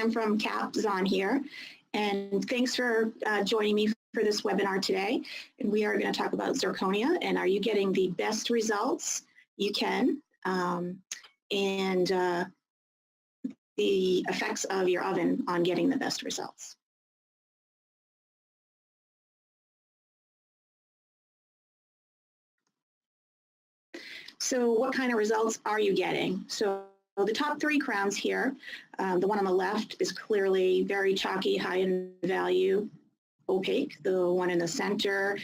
Pam from CAP is on here, and thanks for joining me for this webinar today. And we are going to talk about zirconia and are you getting the best results you can, and the effects of your oven on getting the best results. So what kind of results are you getting? So the top 3 crowns here, the one on the left is clearly very chalky, high in value, opaque. The one in the center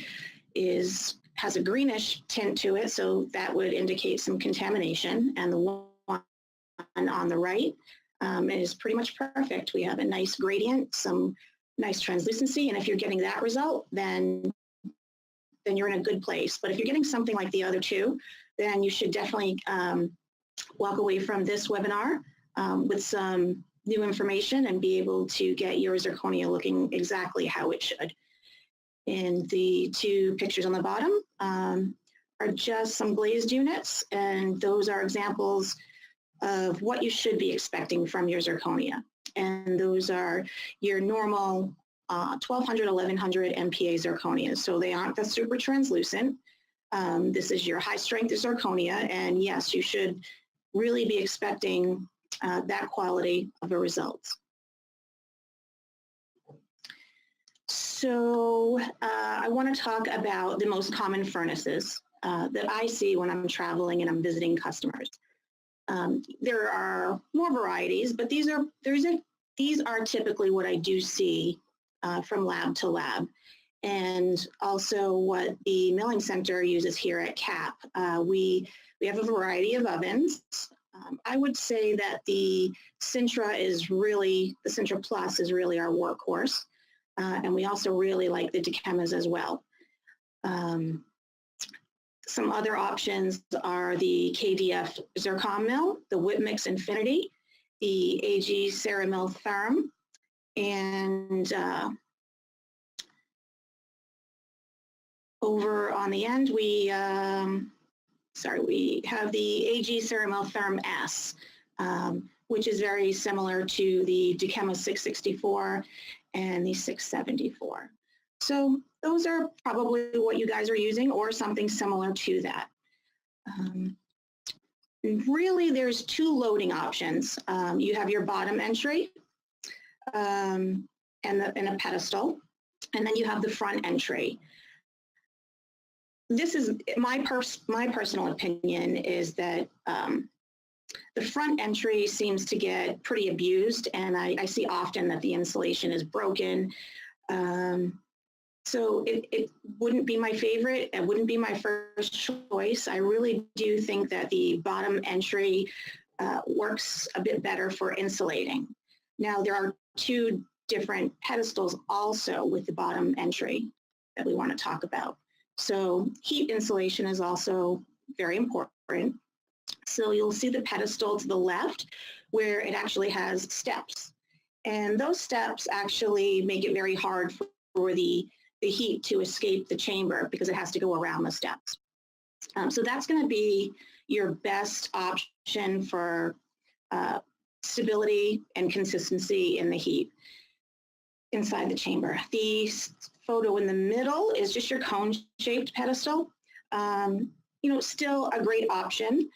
has a greenish tint to it, so that would indicate some contamination. And the one on the right is pretty much perfect. We have a nice gradient, some nice translucency, and if you're getting that result, then you're in a good place. But if you're getting something like the other 2, then you should definitely walk away from this webinar with some new information and be able to get your zirconia looking exactly how it should. And the 2 pictures on the bottom are just some glazed units, and those are examples of what you should be expecting from your zirconia. And those are your normal 1200, 1100 MPa zirconias. So they aren't the super translucent. This is your high strength zirconia, and yes, you should really be expecting that quality of a result. So I want to talk about the most common furnaces that I see when I'm traveling and I'm visiting customers. There are more varieties, but these are typically what I do see from lab to lab. And also what the milling center uses here at CAP. We have a variety of ovens. I would say that the Sintra Plus is really our workhorse. And we also really like the Dechemas as well. Some other options are the KDF Zircon Mill, the Whipmix Infinity, the AG Ceramill Therm, and over on the end, we have the AG Ceramill Therm S, which is very similar to the Dechema 664 and the 674. So those are probably what you guys are using or something similar to that. Really, there's 2 loading options. You have your bottom entry and a pedestal, and then you have the front entry. This is my personal opinion is that the front entry seems to get pretty abused, and I see often that the insulation is broken. So it wouldn't be my favorite. It wouldn't be my first choice. I really do think that the bottom entry works a bit better for insulating. Now, there are 2 different pedestals also with the bottom entry that we want to talk about. So heat insulation is also very important. So you'll see the pedestal to the left where it actually has steps. And those steps actually make it very hard for the heat to escape the chamber because it has to go around the steps. So that's going to be your best option for stability and consistency in the heat inside the chamber. The photo in the middle is just your cone-shaped pedestal. Still a great option,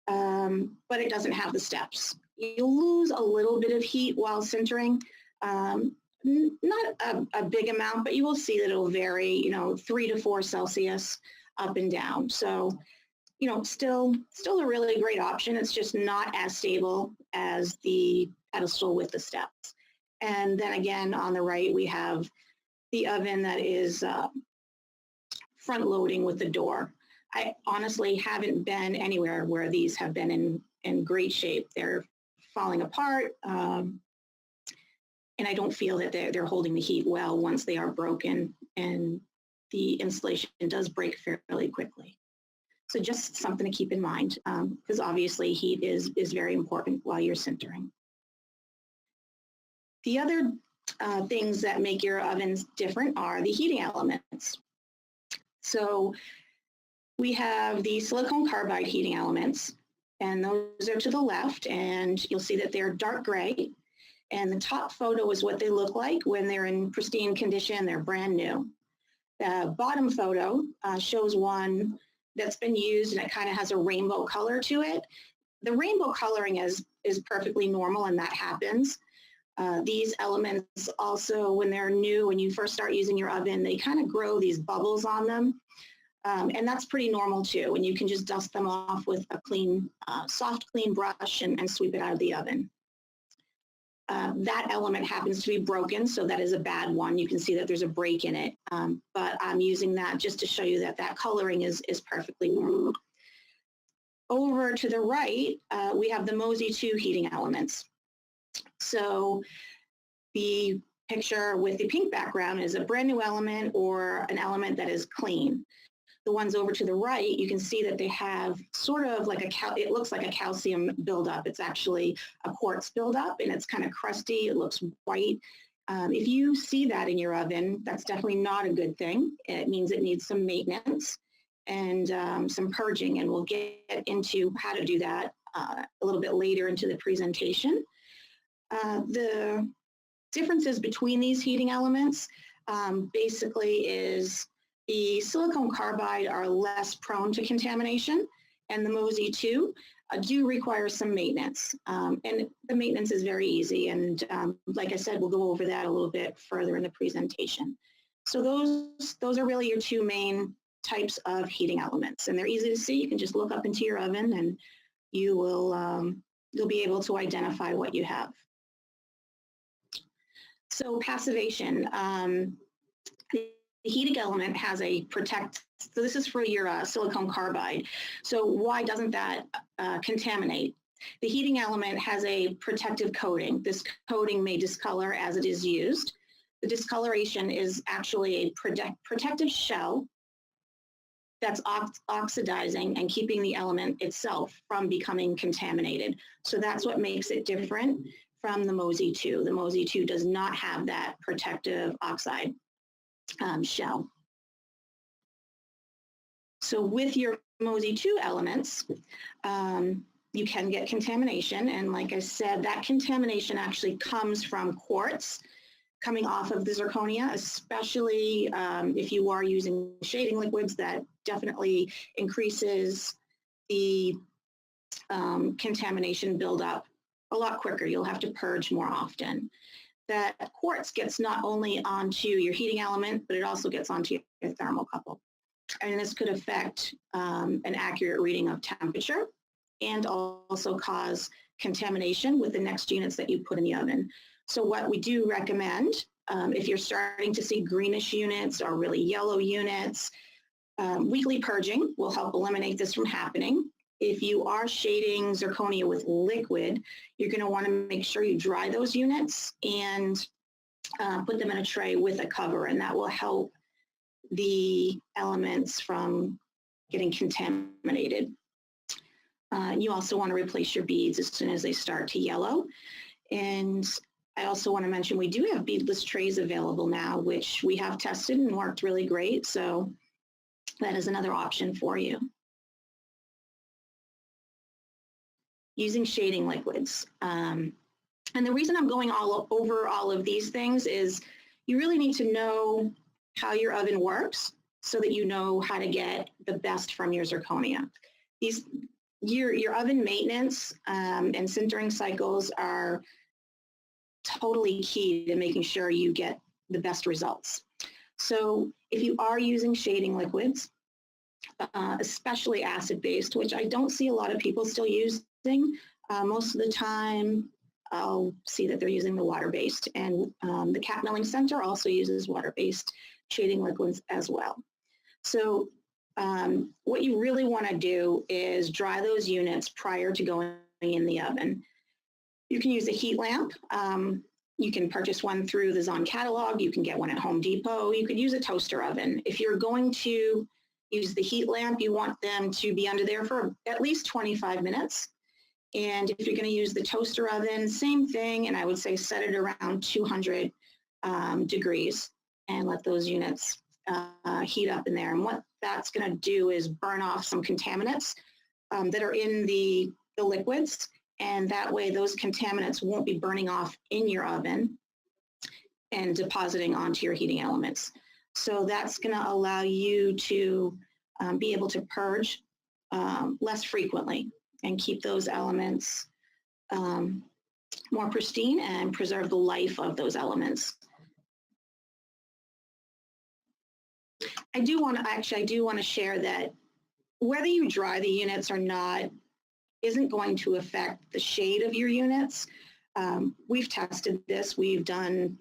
but it doesn't have the steps. You'll lose a little bit of heat while sintering, not a big amount, but you will see that it'll vary, 3 to 4 Celsius up and down. So, still a really great option. It's just not as stable as the pedestal with the steps. And then again, on the right, we have the oven that is front loading with the door. I honestly haven't been anywhere where these have been in great shape. They're falling apart, and I don't feel that they're holding the heat well once they are broken, and the insulation does break fairly quickly. So just something to keep in mind, because obviously heat is very important while you're sintering. The other things that make your ovens different are the heating elements. So we have the silicone carbide heating elements, and those are to the left, and you'll see that they're dark gray. And the top photo is what they look like when they're in pristine condition, they're brand new. The bottom photo shows one that's been used and it kind of has a rainbow color to it. The rainbow coloring is perfectly normal and that happens. These elements also, when they're new, when you first start using your oven, they kind of grow these bubbles on them. And that's pretty normal too. And you can just dust them off with a clean, soft, clean brush and sweep it out of the oven. That element happens to be broken, so that is a bad one. You can see that there's a break in it, but I'm using that just to show you that that coloring is perfectly normal. Over to the right, we have the MOSI 2 heating elements. So the picture with the pink background is a brand new element or an element that is clean. The ones over to the right, you can see that they have sort of like it looks like a calcium buildup. It's actually a quartz buildup and it's kind of crusty. It looks white. If you see that in your oven, that's definitely not a good thing. It means it needs some maintenance and some purging, and we'll get into how to do that a little bit later into the presentation. The differences between these heating elements basically is the silicon carbide are less prone to contamination, and the MOSI 2 do require some maintenance. And the maintenance is very easy, and like I said, we'll go over that a little bit further in the presentation. So those are really your two main types of heating elements, and they're easy to see. You can just look up into your oven, and you will you'll be able to identify what you have. So passivation. The heating element has a so this is for your silicon carbide. So why doesn't that contaminate? The heating element has a protective coating. This coating may discolor as it is used. The discoloration is actually a protective shell that's oxidizing and keeping the element itself from becoming contaminated. So that's what makes it different from the MOSI 2. The MOSI 2 does not have that protective oxide shell. So with your MOSI 2 elements, you can get contamination. And like I said, that contamination actually comes from quartz coming off of the zirconia, especially if you are using shading liquids. That definitely increases the contamination buildup a lot quicker. You'll have to purge more often. That quartz gets not only onto your heating element, but it also gets onto your thermocouple. And this could affect an accurate reading of temperature and also cause contamination with the next units that you put in the oven. So what we do recommend, if you're starting to see greenish units or really yellow units, weekly purging will help eliminate this from happening. If you are shading zirconia with liquid, you're going to want to make sure you dry those units and put them in a tray with a cover, and that will help the elements from getting contaminated. You also want to replace your beads as soon as they start to yellow. And I also want to mention we do have beadless trays available now, which we have tested and worked really great. So that is another option for you. Using shading liquids. And the reason I'm going over all of these things is you really need to know how your oven works so that you know how to get the best from your zirconia. Your oven maintenance and sintering cycles are totally key to making sure you get the best results. So if you are using shading liquids, especially acid-based, which I don't see a lot of people still using, most of the time I'll see that they're using the water-based, and the Cap Milling Center also uses water-based shading liquids as well. So what you really want to do is dry those units prior to going in the oven. You can use a heat lamp. You can purchase one through the Zon catalog. You can get one at Home Depot. You could use a toaster oven. If you're going to use the heat lamp, you want them to be under there for at least 25 minutes. And if you're going to use the toaster oven, same thing, and I would say set it around 200 degrees and let those units heat up in there. And what that's going to do is burn off some contaminants that are in the liquids, and that way those contaminants won't be burning off in your oven and depositing onto your heating elements. So that's going to allow you to be able to purge less frequently and keep those elements more pristine and preserve the life of those elements. I do want to share that whether you dry the units or not isn't going to affect the shade of your units. We've tested this. We've done,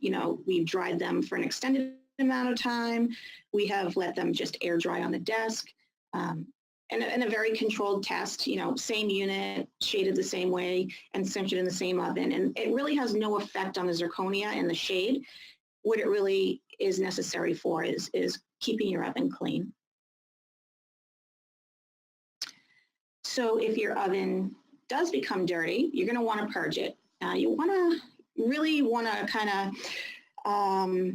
we've dried them for an extended amount of time. We have let them just air dry on the desk. And a very controlled test, same unit, shaded the same way, and sintered in the same oven. And it really has no effect on the zirconia and the shade. What it really is necessary for is keeping your oven clean. So if your oven does become dirty, you're going to want to purge it. You really want to kind of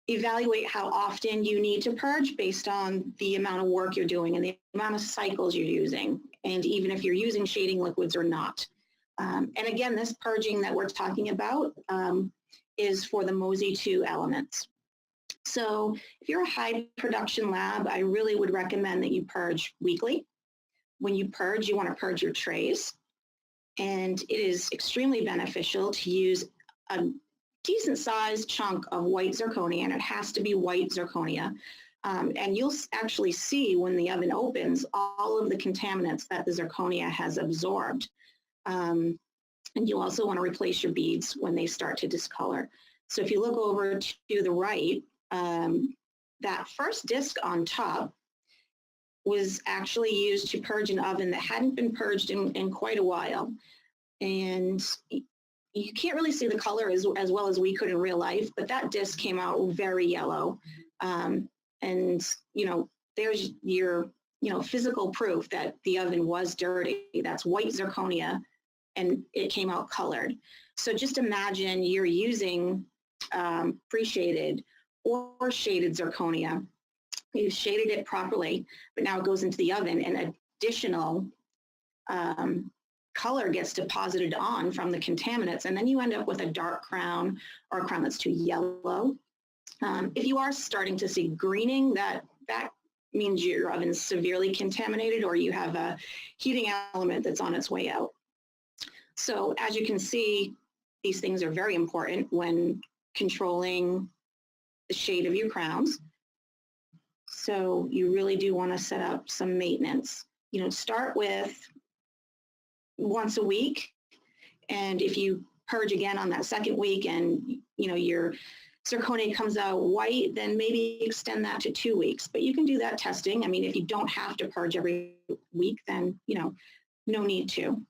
evaluate how often you need to purge based on the amount of work you're doing and the amount of cycles you're using, and even if you're using shading liquids or not. And again, this purging that we're talking about is for the MOSI 2 elements. So if you're a high production lab, I really would recommend that you purge weekly. When you purge, you want to purge your trays. And it is extremely beneficial to use a decent sized chunk of white zirconia, and it has to be white zirconia. And you'll actually see when the oven opens all of the contaminants that the zirconia has absorbed. And you also want to replace your beads when they start to discolor. So if you look over to the right, that first disc on top was actually used to purge an oven that hadn't been purged in quite a while. And you can't really see the color as well as we could in real life, but that disc came out very yellow. And, there's your, physical proof that the oven was dirty. That's white zirconia, and it came out colored. So just imagine you're using pre-shaded or shaded zirconia. You've shaded it properly, but now it goes into the oven and additional color gets deposited on from the contaminants, and then you end up with a dark crown or a crown that's too yellow. If you are starting to see greening, that means your oven is severely contaminated, or you have a heating element that's on its way out. So as you can see, these things are very important when controlling the shade of your crowns. So you really do want to set up some maintenance. Start with once a week, and if you purge again on that second week and your zirconia comes out white, then maybe extend that to 2 weeks. But you can do that testing. I mean, if you don't have to purge every week, then no need to.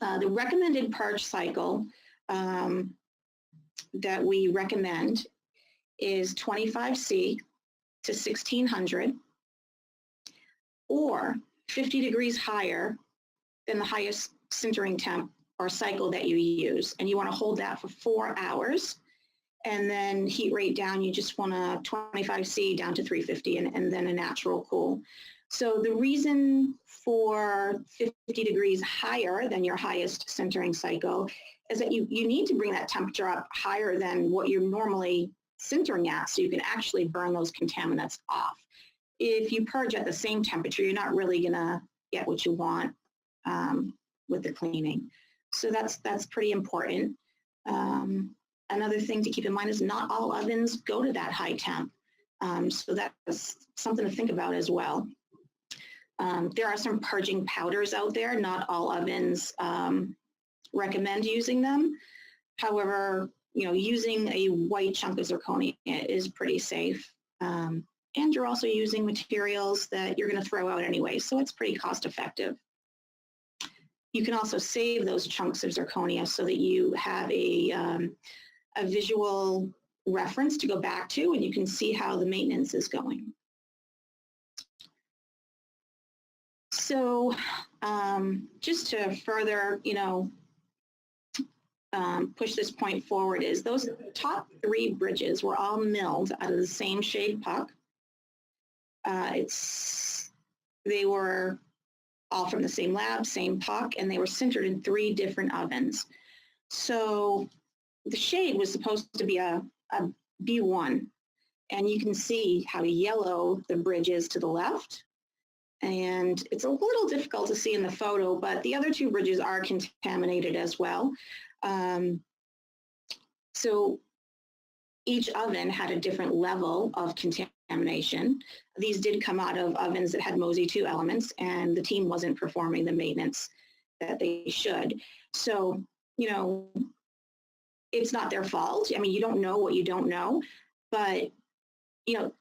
The recommended purge cycle that we recommend is 25C to 1600, or 50 degrees higher than the highest sintering temp or cycle that you use. And you want to hold that for 4 hours, and then heat rate down. You just want to 25C down to 350, and then a natural cool. So the reason for 50 degrees higher than your highest sintering cycle is that you need to bring that temperature up higher than what you're normally sintering at, so you can actually burn those contaminants off. If you purge at the same temperature, you're not really going to get what you want with the cleaning. So that's pretty important. Another thing to keep in mind is not all ovens go to that high temp. So that's something to think about as well. There are some purging powders out there. Not all ovens recommend using them. However, using a white chunk of zirconia is pretty safe. And you're also using materials that you're going to throw out anyway, so it's pretty cost effective. You can also save those chunks of zirconia so that you have a visual reference to go back to, and you can see how the maintenance is going. So just to further, push this point forward, is those top 3 bridges were all milled out of the same shade puck. They were all from the same lab, same puck, and they were sintered in 3 different ovens. So the shade was supposed to be a B1, and you can see how yellow the bridge is to the left. And it's a little difficult to see in the photo, but the other 2 bridges are contaminated as well. So each oven had a different level of contamination. These did come out of ovens that had MOSI 2 elements, and the team wasn't performing the maintenance that they should. So, you know, it's not their fault. I mean, you don't know what you don't know, but, you know,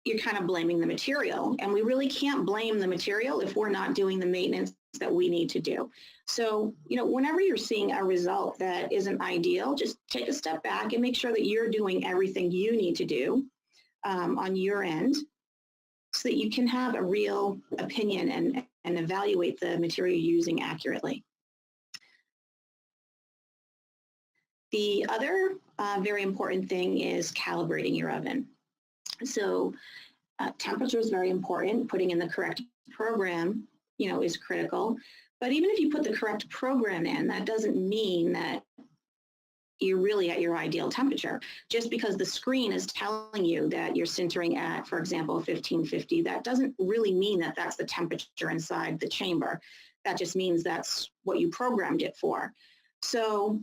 you're kind of blaming the material, and we really can't blame the material if we're not doing the maintenance that we need to do. So, you know, whenever you're seeing a result that isn't ideal, just take a step back and make sure that you're doing everything you need to do on your end so that you can have a real opinion and evaluate the material you're using accurately. The other very important thing is calibrating your oven. So temperature is very important. Putting in the correct program, you know, is critical. But even if you put the correct program in, that doesn't mean that you're really at your ideal temperature. Just because the screen is telling you that you're sintering at, for example, 1550, that doesn't really mean that that's the temperature inside the chamber. That just means that's what you programmed it for. So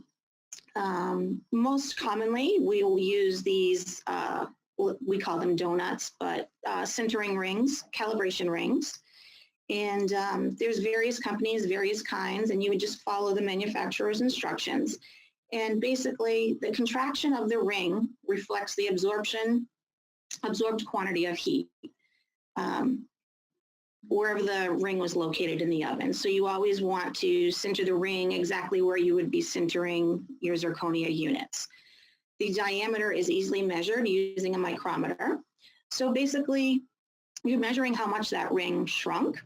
most commonly, we will use these, we call them donuts, but sintering rings, calibration rings. And there's various companies, various kinds, and you would just follow the manufacturer's instructions. And basically, the contraction of the ring reflects the absorbed quantity of heat wherever the ring was located in the oven. So you always want to sinter the ring exactly where you would be sintering your zirconia units. The diameter is easily measured using a micrometer. So basically, you're measuring how much that ring shrunk,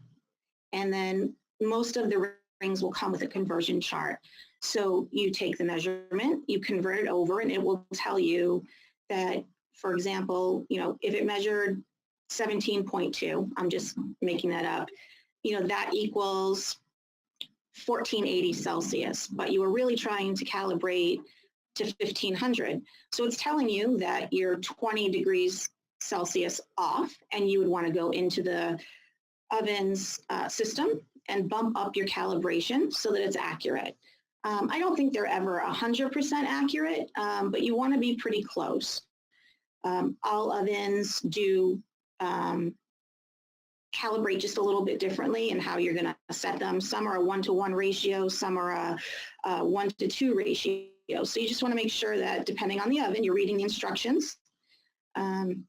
and then most of the rings will come with a conversion chart. So you take the measurement, you convert it over, and it will tell you that, for example, you know, if it measured 17.2, I'm just making that up, you know, that equals 1480 Celsius, but you were really trying to calibrate to 1500. So it's telling you that you're 20 degrees Celsius off, and you would want to go into the oven's system and bump up your calibration so that it's accurate. I don't think they're ever 100% accurate, but you want to be pretty close. All ovens do calibrate just a little bit differently in how you're going to set them. Some are a 1-to-1 ratio, some are a 1-to-2 ratio. So you just want to make sure that depending on the oven, you're reading the instructions and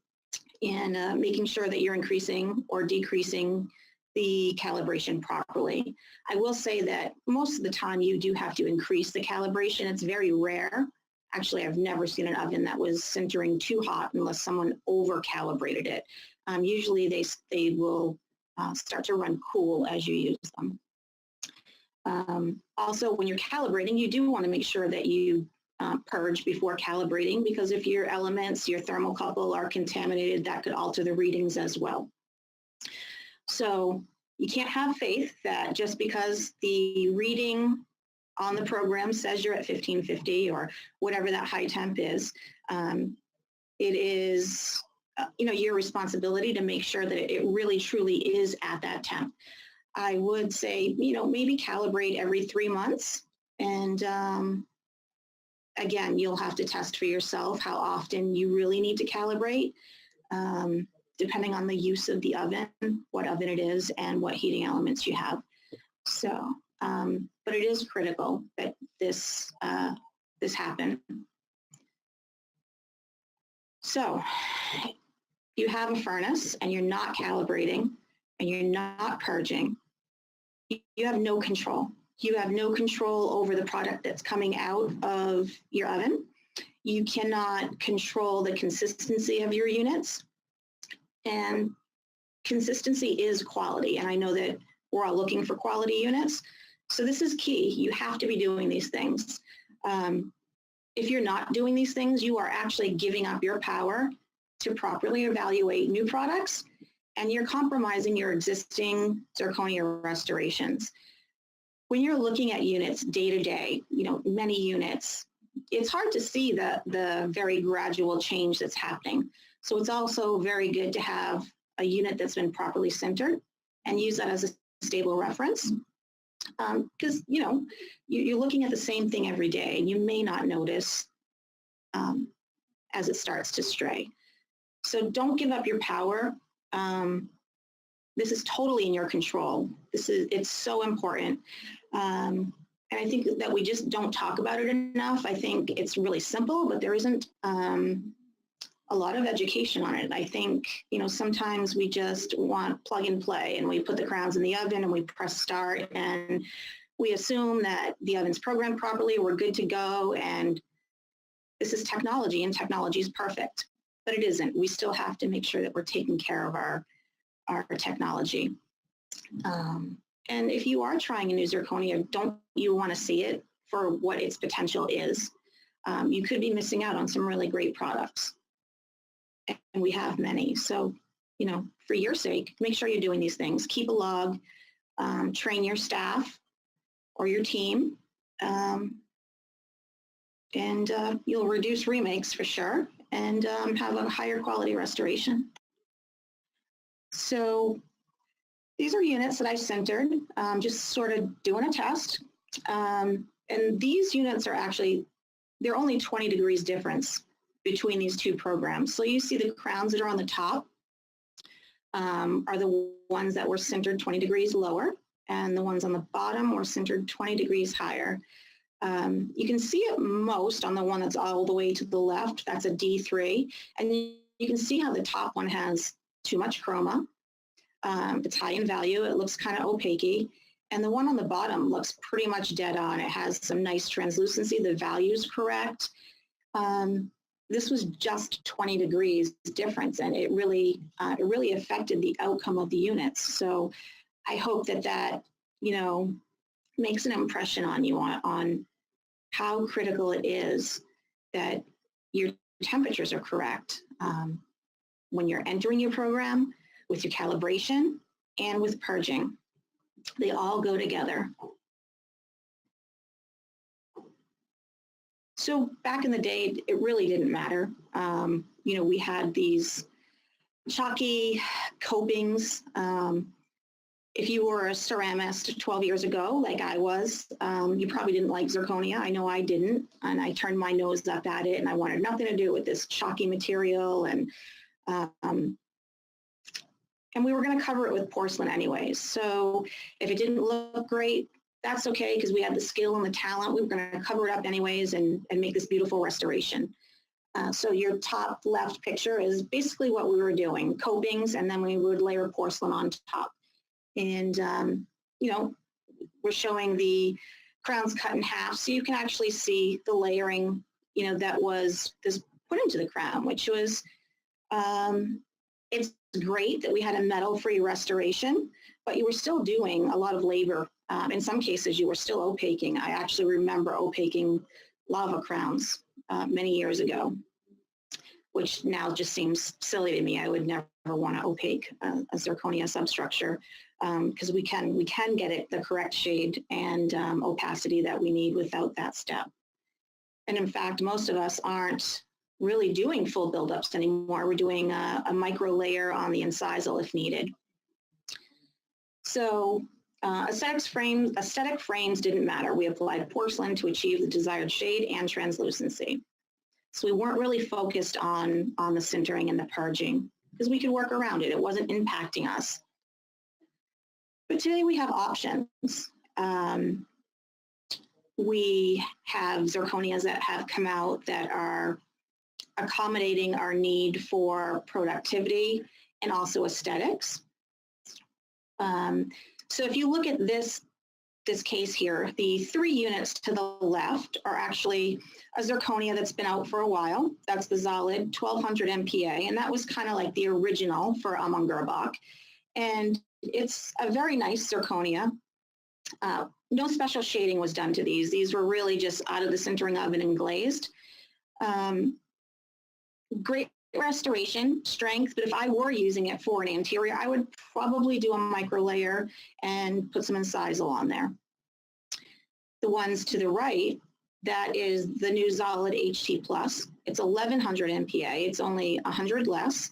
making sure that you're increasing or decreasing the calibration properly. I will say that most of the time you do have to increase the calibration. It's very rare. Actually, I've never seen an oven that was sintering too hot unless someone over-calibrated it. Usually they will start to run cool as you use them. Also, when you're calibrating, you do want to make sure that you purge before calibrating, because if your elements, your thermocouple are contaminated, that could alter the readings as well. So you can't have faith that just because the reading on the program says you're at 1550 or whatever that high temp is, it is your responsibility to make sure that it really truly is at that temp. I would say, maybe calibrate every 3 months. And again, you'll have to test for yourself how often you really need to calibrate, depending on the use of the oven, what oven it is, and what heating elements you have. So, but it is critical that this happen. So, you have a furnace and you're not calibrating and you're not purging. You have no control. You have no control over the product that's coming out of your oven. You cannot control the consistency of your units. And consistency is quality. And I know that we're all looking for quality units. So this is key. You have to be doing these things. If you're not doing these things, you are actually giving up your power to properly evaluate new products and you're compromising your existing zirconia restorations. When you're looking at units day to day, many units, it's hard to see the very gradual change that's happening. So it's also very good to have a unit that's been properly sintered and use that as a stable reference. Because, you're looking at the same thing every day and you may not notice as it starts to stray. So don't give up your power. This is totally in your control. It's so important. And I think that we just don't talk about it enough. I think it's really simple, but there isn't a lot of education on it. I think, sometimes we just want plug and play and we put the crowns in the oven and we press start and we assume that the oven's programmed properly, we're good to go. And this is technology and technology is perfect, but it isn't. We still have to make sure that we're taking care of our technology. And if you are trying a new zirconia, don't you want to see it for what its potential is? You could be missing out on some really great products. And we have many. So, for your sake, make sure you're doing these things. Keep a log, train your staff or your team, and you'll reduce remakes for sure and have a higher quality restoration. So these are units that I sintered, just sort of doing a test. And these units are actually, they're only 20 degrees difference between these two programs. So you see the crowns that are on the top are the ones that were sintered 20 degrees lower, and the ones on the bottom were sintered 20 degrees higher. You can see it most on the one that's all the way to the left. That's a D3. And you can see how the top one has too much chroma. It's high in value. It looks kind of opaque. And the one on the bottom looks pretty much dead on. It has some nice translucency. The value's correct. This was just 20 degrees difference, and it really affected the outcome of the units. So I hope that makes an impression on you on how critical it is that your temperatures are correct when you're entering your program, with your calibration, and with purging. They all go together. So back in the day, it really didn't matter. We had these chalky copings. If you were a ceramist 12 years ago, like I was, you probably didn't like zirconia. I know I didn't, and I turned my nose up at it, and I wanted nothing to do with this chalky material, and we were going to cover it with porcelain anyways. So if it didn't look great, that's okay, because we had the skill and the talent. We were going to cover it up anyways and make this beautiful restoration. So your top left picture is basically what we were doing, copings, and then we would layer porcelain on top. And, we're showing the crowns cut in half, so you can actually see the layering, that was put into the crown, which was, it's great that we had a metal-free restoration, but you were still doing a lot of labor. In some cases, you were still opaquing. I actually remember opaquing lava crowns many years ago, which now just seems silly to me. I would never want to opaque a zirconia substructure because we can get it the correct shade and opacity that we need without that step. And in fact, most of us aren't really doing full buildups anymore. We're doing a micro layer on the incisal if needed. So aesthetic frames didn't matter. We applied porcelain to achieve the desired shade and translucency. So we weren't really focused on the sintering and the purging because we could work around it. It wasn't impacting us. But today we have options. We have zirconias that have come out that are accommodating our need for productivity and also aesthetics. So if you look at this case here, the 3 units to the left are actually a zirconia that's been out for a while. That's the Zolid 1200 MPa, and that was kind of like the original for Amangurbach. And it's a very nice zirconia. No special shading was done to these. These were really just out of the sintering oven and glazed. Great restoration, strength, but if I were using it for an anterior, I would probably do a micro layer and put some incisal on there. The ones to the right, that is the new Solid HT Plus. It's 1100 MPa. It's only 100 less.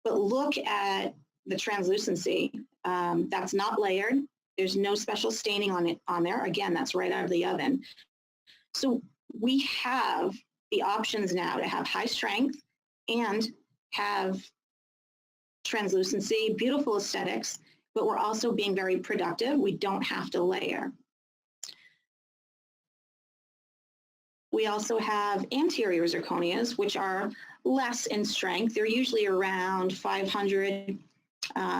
But look at the translucency. That's not layered. There's no special staining on there. Again, that's right out of the oven. So we have the options now to have high strength and have translucency, beautiful aesthetics, but we're also being very productive. We don't have to layer. We also have anterior zirconias, which are less in strength. They're usually around 500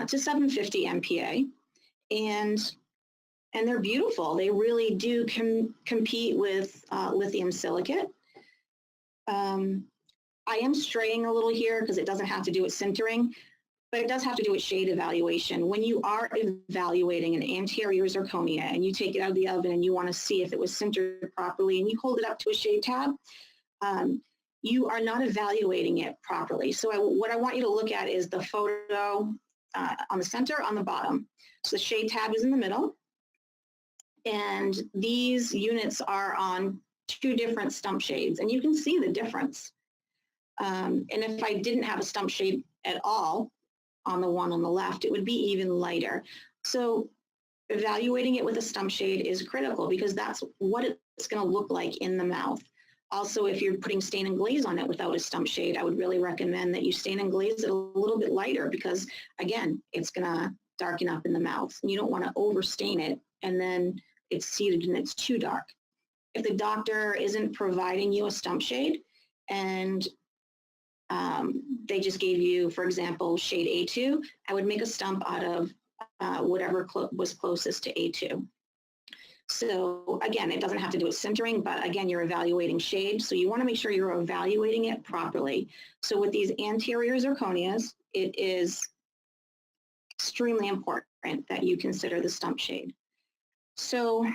to 750 MPa, and they're beautiful. They really do compete with lithium silicate. I am straying a little here because it doesn't have to do with sintering, but it does have to do with shade evaluation. When you are evaluating an anterior zirconia and you take it out of the oven and you want to see if it was sintered properly and you hold it up to a shade tab, you are not evaluating it properly. So what I want you to look at is the photo on the center, on the bottom. So the shade tab is in the middle, and these units are on 2 different stump shades, and you can see the difference. And if I didn't have a stump shade at all on the one on the left, it would be even lighter. So evaluating it with a stump shade is critical because that's what it's going to look like in the mouth. Also, if you're putting stain and glaze on it without a stump shade, I would really recommend that you stain and glaze it a little bit lighter because, again, it's going to darken up in the mouth. You don't want to overstain it and then it's seated and it's too dark. If the doctor isn't providing you a stump shade and they just gave you, for example, shade A2, I would make a stump out of whatever was closest to A2. So again, it doesn't have to do with sintering, but again, you're evaluating shade. So you want to make sure you're evaluating it properly. So with these anterior zirconias, it is extremely important that you consider the stump shade. So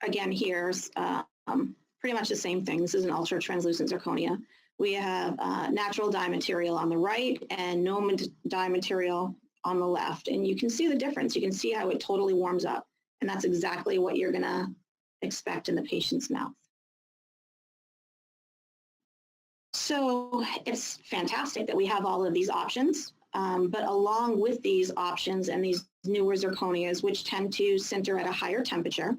again, here's pretty much the same thing. This is an ultra translucent zirconia. We have natural dye material on the right and no dye material on the left. And you can see the difference. You can see how it totally warms up. And that's exactly what you're going to expect in the patient's mouth. So it's fantastic that we have all of these options. But along with these options and these newer zirconias, which tend to sinter at a higher temperature,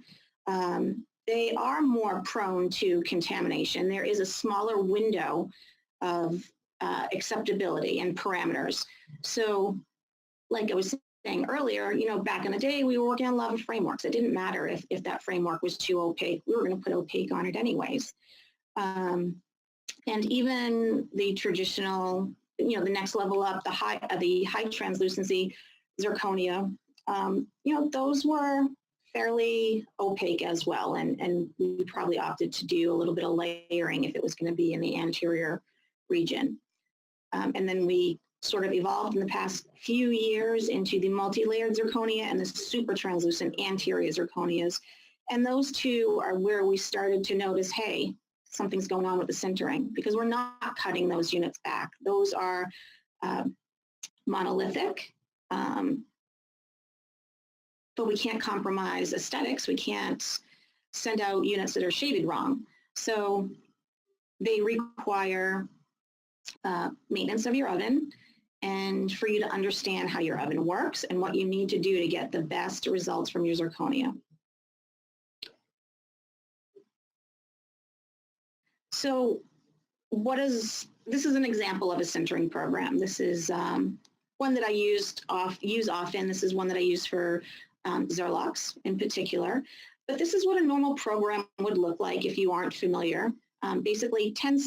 they are more prone to contamination. There is a smaller window of acceptability and parameters. So like I was saying earlier, you know, back in the day, we were working on lava frameworks. It didn't matter if that framework was too opaque. We were going to put opaque on it anyways. And even the traditional, you know, the next level up, the high translucency zirconia, you know, those were fairly opaque as well, and we probably opted to do a little bit of layering if it was going to be in the anterior region. And then we sort of evolved in the past few years into the multi-layered zirconia and the super translucent anterior zirconias. And those two are where we started to notice, hey, something's going on with the sintering because we're not cutting those units back. Those are monolithic. But we can't compromise aesthetics. We can't send out units that are shaded wrong. So they require maintenance of your oven and for you to understand how your oven works and what you need to do to get the best results from your zirconia. So this is an example of a sintering program. This is one that I use often. This is one that I use for Zerlox in particular. But this is what a normal program would look like if you aren't familiar. Basically 10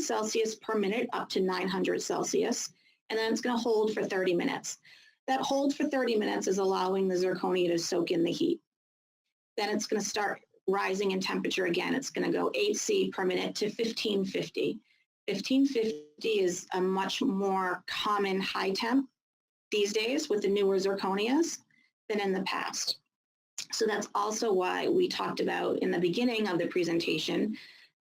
Celsius per minute up to 900 Celsius. And then it's going to hold for 30 minutes. That hold for 30 minutes is allowing the zirconia to soak in the heat. Then it's going to start rising in temperature again. It's going to go 8C per minute to 1550. 1550 is a much more common high temp these days with the newer zirconias than in the past. So that's also why we talked about in the beginning of the presentation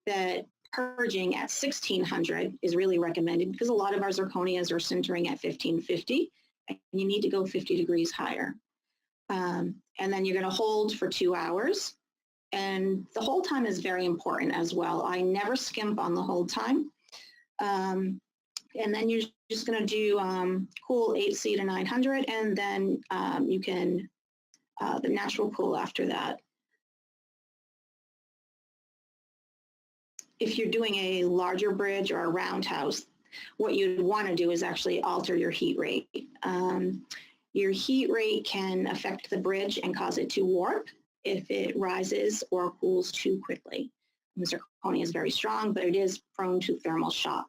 that purging at 1600 is really recommended because a lot of our zirconias are sintering at 1550, and you need to go 50 degrees higher. And then you're going to hold for 2 hours. And the hold time is very important as well. I never skimp on the hold time. And then you're just going to do cool 8C to 900, and then you can, the natural cool after that. If you're doing a larger bridge or a roundhouse, what you'd want to do is actually alter your heat rate. Your heat rate can affect the bridge and cause it to warp if it rises or cools too quickly. The zirconia is very strong, but it is prone to thermal shock.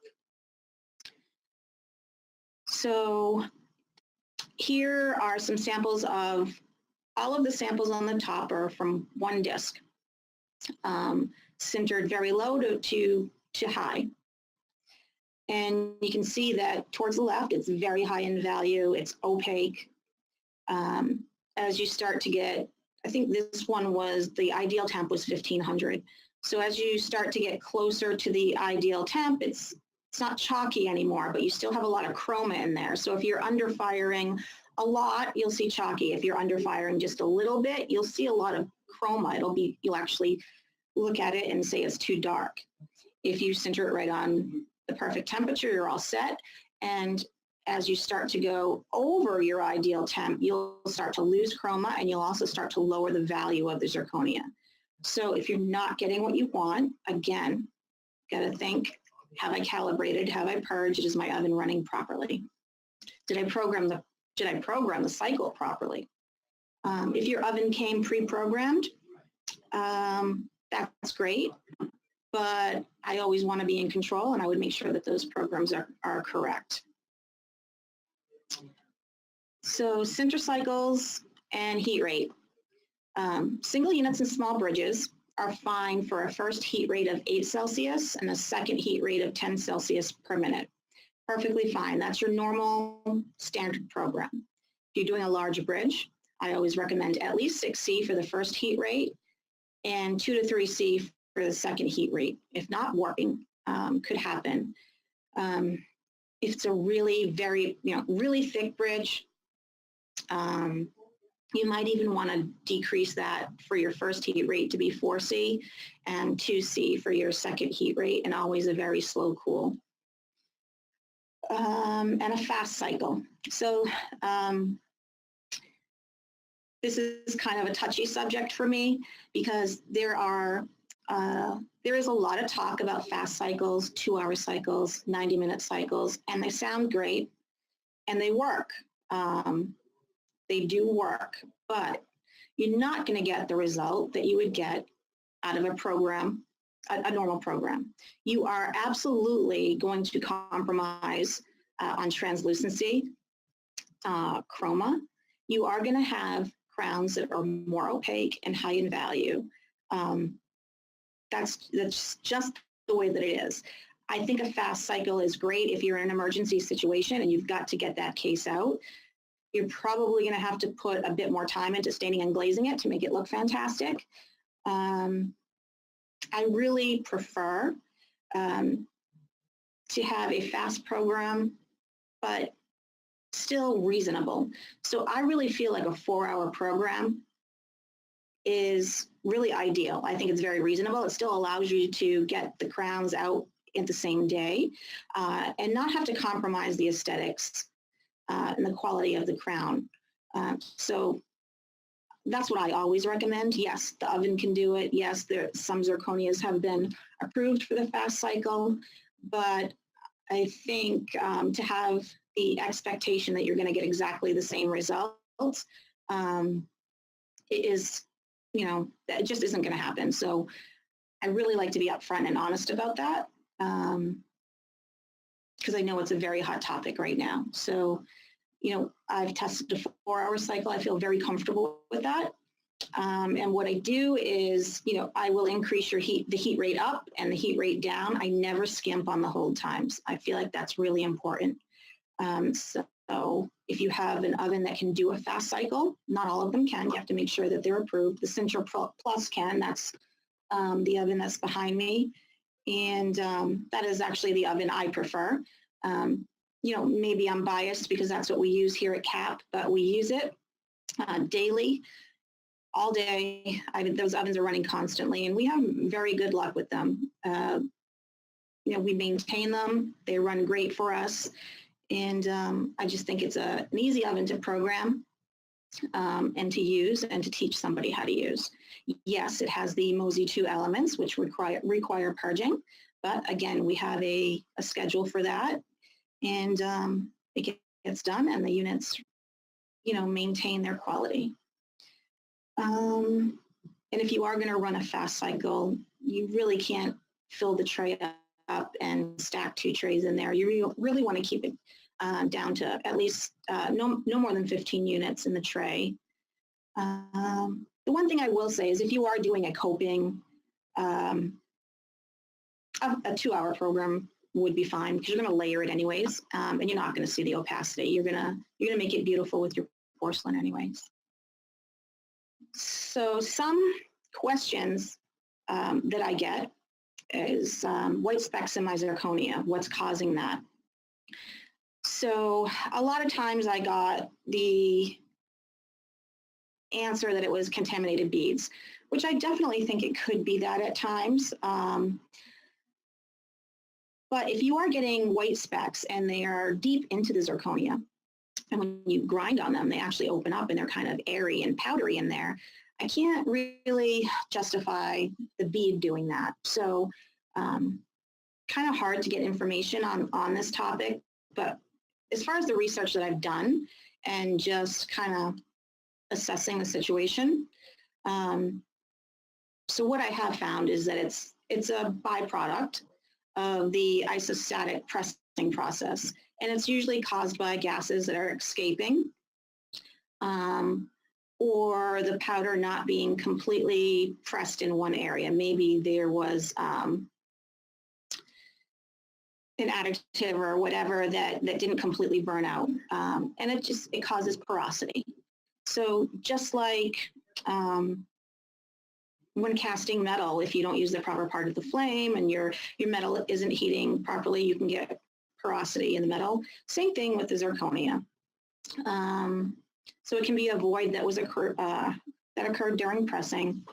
So here are some samples of, all of the samples on the top are from one disc, sintered very low to high. And you can see that towards the left, it's very high in value, it's opaque. As you start to get, I think this one was, the ideal temp was 1500. So as you start to get closer to the ideal temp, it's not chalky anymore, but you still have a lot of chroma in there. So if you're under firing a lot, you'll see chalky. If you're under firing just a little bit, you'll see a lot of chroma. You'll actually look at it and say it's too dark. If you sinter it right on the perfect temperature, you're all set. And as you start to go over your ideal temp, you'll start to lose chroma, and you'll also start to lower the value of the zirconia. So if you're not getting what you want, again, got to think, have I calibrated? Have I purged? Is my oven running properly? Did I program the cycle properly? If your oven came pre-programmed, that's great, but I always want to be in control, and I would make sure that those programs are correct. So sinter cycles and heat rate. Single units and small bridges are fine for a first heat rate of 8 Celsius and a second heat rate of 10 Celsius per minute. Perfectly fine. That's your normal standard program. If you're doing a large bridge, I always recommend at least 6C for the first heat rate and 2 to 3C for the second heat rate. If not, warping could happen. If it's a really really thick bridge, you might even want to decrease that for your first heat rate to be 4C and 2C for your second heat rate, and always a very slow cool. And a fast cycle. So this is kind of a touchy subject for me because there is a lot of talk about fast cycles, 2-hour cycles, 90-minute cycles, and they sound great and they work. They do work, but you're not going to get the result that you would get out of a program, a normal program. You are absolutely going to compromise on translucency, chroma. You are going to have crowns that are more opaque and high in value. That's just the way that it is. I think a fast cycle is great if you're in an emergency situation and you've got to get that case out. You're probably going to have to put a bit more time into staining and glazing it to make it look fantastic. I really prefer to have a fast program, but still reasonable. So I really feel like a 4-hour program is really ideal. I think it's very reasonable. It still allows you to get the crowns out in the same day and not have to compromise the aesthetics and the quality of the crown. So that's what I always recommend. Yes, the oven can do it. Yes, some zirconias have been approved for the fast cycle, but I think to have the expectation that you're going to get exactly the same results, it is, that just isn't going to happen. So I really like to be upfront and honest about that because I know it's a very hot topic right now. So, I've tested a 4-hour cycle. I feel very comfortable with that. And what I do is, I will increase the heat rate up and the heat rate down. I never skimp on the hold times. I feel like that's really important. So if you have an oven that can do a fast cycle, not all of them can. You have to make sure that they're approved. The Sinter Plus can. That's the oven that's behind me. And that is actually the oven I prefer. Maybe I'm biased because that's what we use here at CAP, but we use it daily, all day. Those ovens are running constantly, and we have very good luck with them. We maintain them. They run great for us. And I just think it's an easy oven to program and to use and to teach somebody how to use. Yes, it has the MOSI 2 elements, which require purging. But again, we have a schedule for that. And it gets done, and the units, maintain their quality. And if you are going to run a fast cycle, you really can't fill the tray up and stack 2 trays in there. You really want to keep it down to at least no more than 15 units in the tray. The one thing I will say is if you are doing a coping, a 2-hour program would be fine because you're going to layer it anyways, and you're not going to see the opacity. You're gonna make it beautiful with your porcelain anyways. So some questions that I get is white specks in my zirconia. What's causing that? So a lot of times I got the answer that it was contaminated beads, which I definitely think it could be that at times. But if you are getting white specks and they are deep into the zirconia, and when you grind on them, they actually open up and they're kind of airy and powdery in there, I can't really justify the bead doing that. So kind of hard to get information on this topic, but as far as the research that I've done and just kind of assessing the situation, so what I have found is that it's a byproduct of the isostatic pressing process, and it's usually caused by gases that are escaping or the powder not being completely pressed in one area. Maybe there was an additive or whatever that didn't completely burn out, and it causes porosity. So just like when casting metal, if you don't use the proper part of the flame and your metal isn't heating properly, you can get porosity in the metal. Same thing with the zirconia. So it can be a void that occurred during pressing,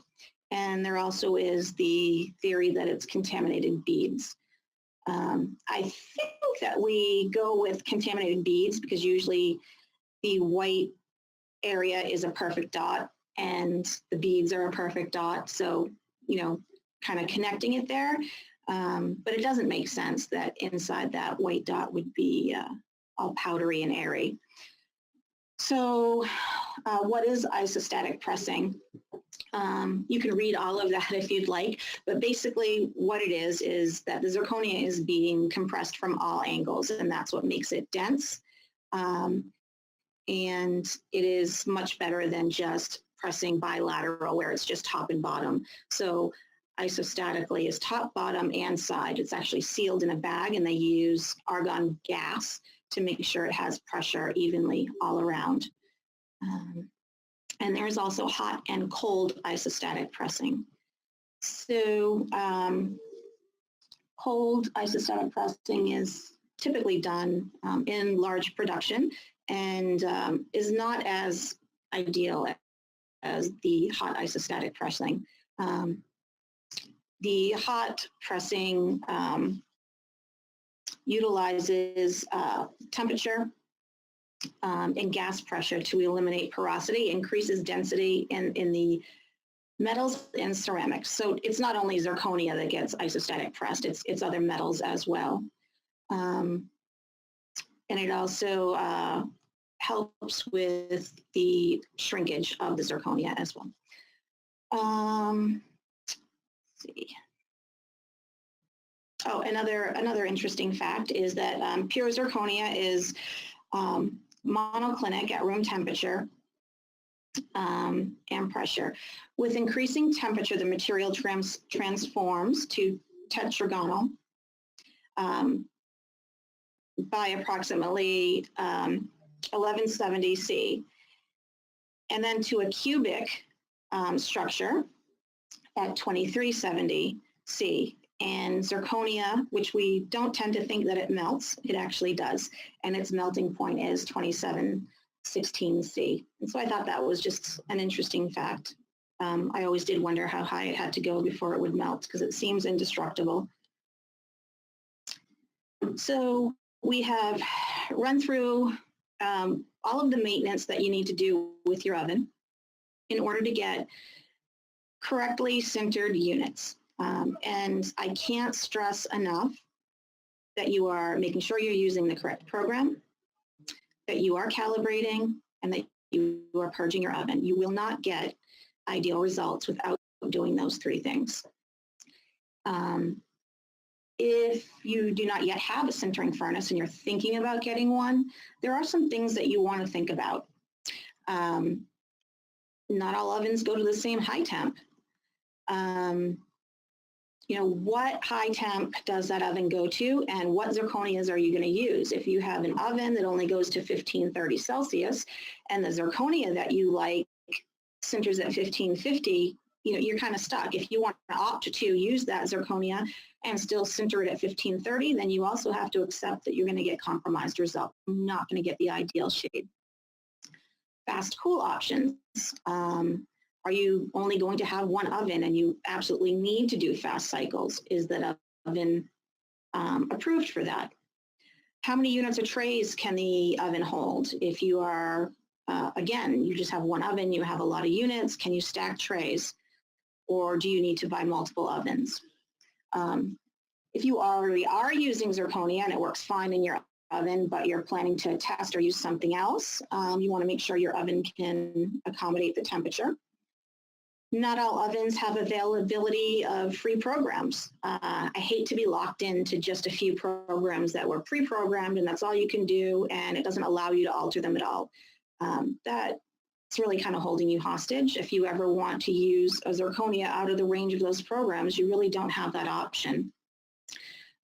and there also is the theory that it's contaminated beads. I think that we go with contaminated beads because usually the white area is a perfect dot and the beads are a perfect dot. So, kind of connecting it there. But it doesn't make sense that inside that white dot would be all powdery and airy. So what is isostatic pressing? You can read all of that if you'd like, but basically what it is that the zirconia is being compressed from all angles, and that's what makes it dense. And it is much better than just pressing bilateral where it's just top and bottom. So isostatically is top, bottom, and side. It's actually sealed in a bag, and they use argon gas to make sure it has pressure evenly all around. And there's also hot and cold isostatic pressing. So cold isostatic pressing is typically done in large production and is not as ideal as the hot isostatic pressing. The hot pressing utilizes temperature and gas pressure to eliminate porosity, increases density in the metals and ceramics. So it's not only zirconia that gets isostatic pressed, it's other metals as well. And it also helps with the shrinkage of the zirconia as well. Let's see. Oh, another interesting fact is that pure zirconia is monoclinic at room temperature and pressure. With increasing temperature, the material transforms to tetragonal by approximately 1170 C, and then to a cubic structure at 2370 C. and zirconia, which we don't tend to think that it melts, it actually does. And its melting point is 2716 C. And so I thought that was just an interesting fact. I always did wonder how high it had to go before it would melt because it seems indestructible. So we have run through all of the maintenance that you need to do with your oven in order to get correctly sintered units. And I can't stress enough that you are making sure you're using the correct program, that you are calibrating, and that you are purging your oven. You will not get ideal results without doing those three things. If you do not yet have a sintering furnace and you're thinking about getting one, there are some things that you want to think about. Not all ovens go to the same high temp. You know, what high temp does that oven go to, and what zirconias are you going to use? If you have an oven that only goes to 1530 Celsius and the zirconia that you like sinters at 1550, you know, you're kind of stuck. If you want to opt to use that zirconia and still sinter it at 1530, then you also have to accept that you're going to get compromised results. You're not going to get the ideal shade. Fast cool options. Are you only going to have one oven and you absolutely need to do fast cycles? Is that oven approved for that? How many units or trays can the oven hold? If you are, again, you just have one oven, you have a lot of units, can you stack trays? Or do you need to buy multiple ovens? If you already are using zirconia and it works fine in your oven, but you're planning to test or use something else, you want to make sure your oven can accommodate the temperature. Not all ovens have availability of free programs. I hate to be locked into just a few programs that were pre-programmed and that's all you can do and it doesn't allow you to alter them at all. That's really kind of holding you hostage. If you ever want to use a zirconia out of the range of those programs, you really don't have that option.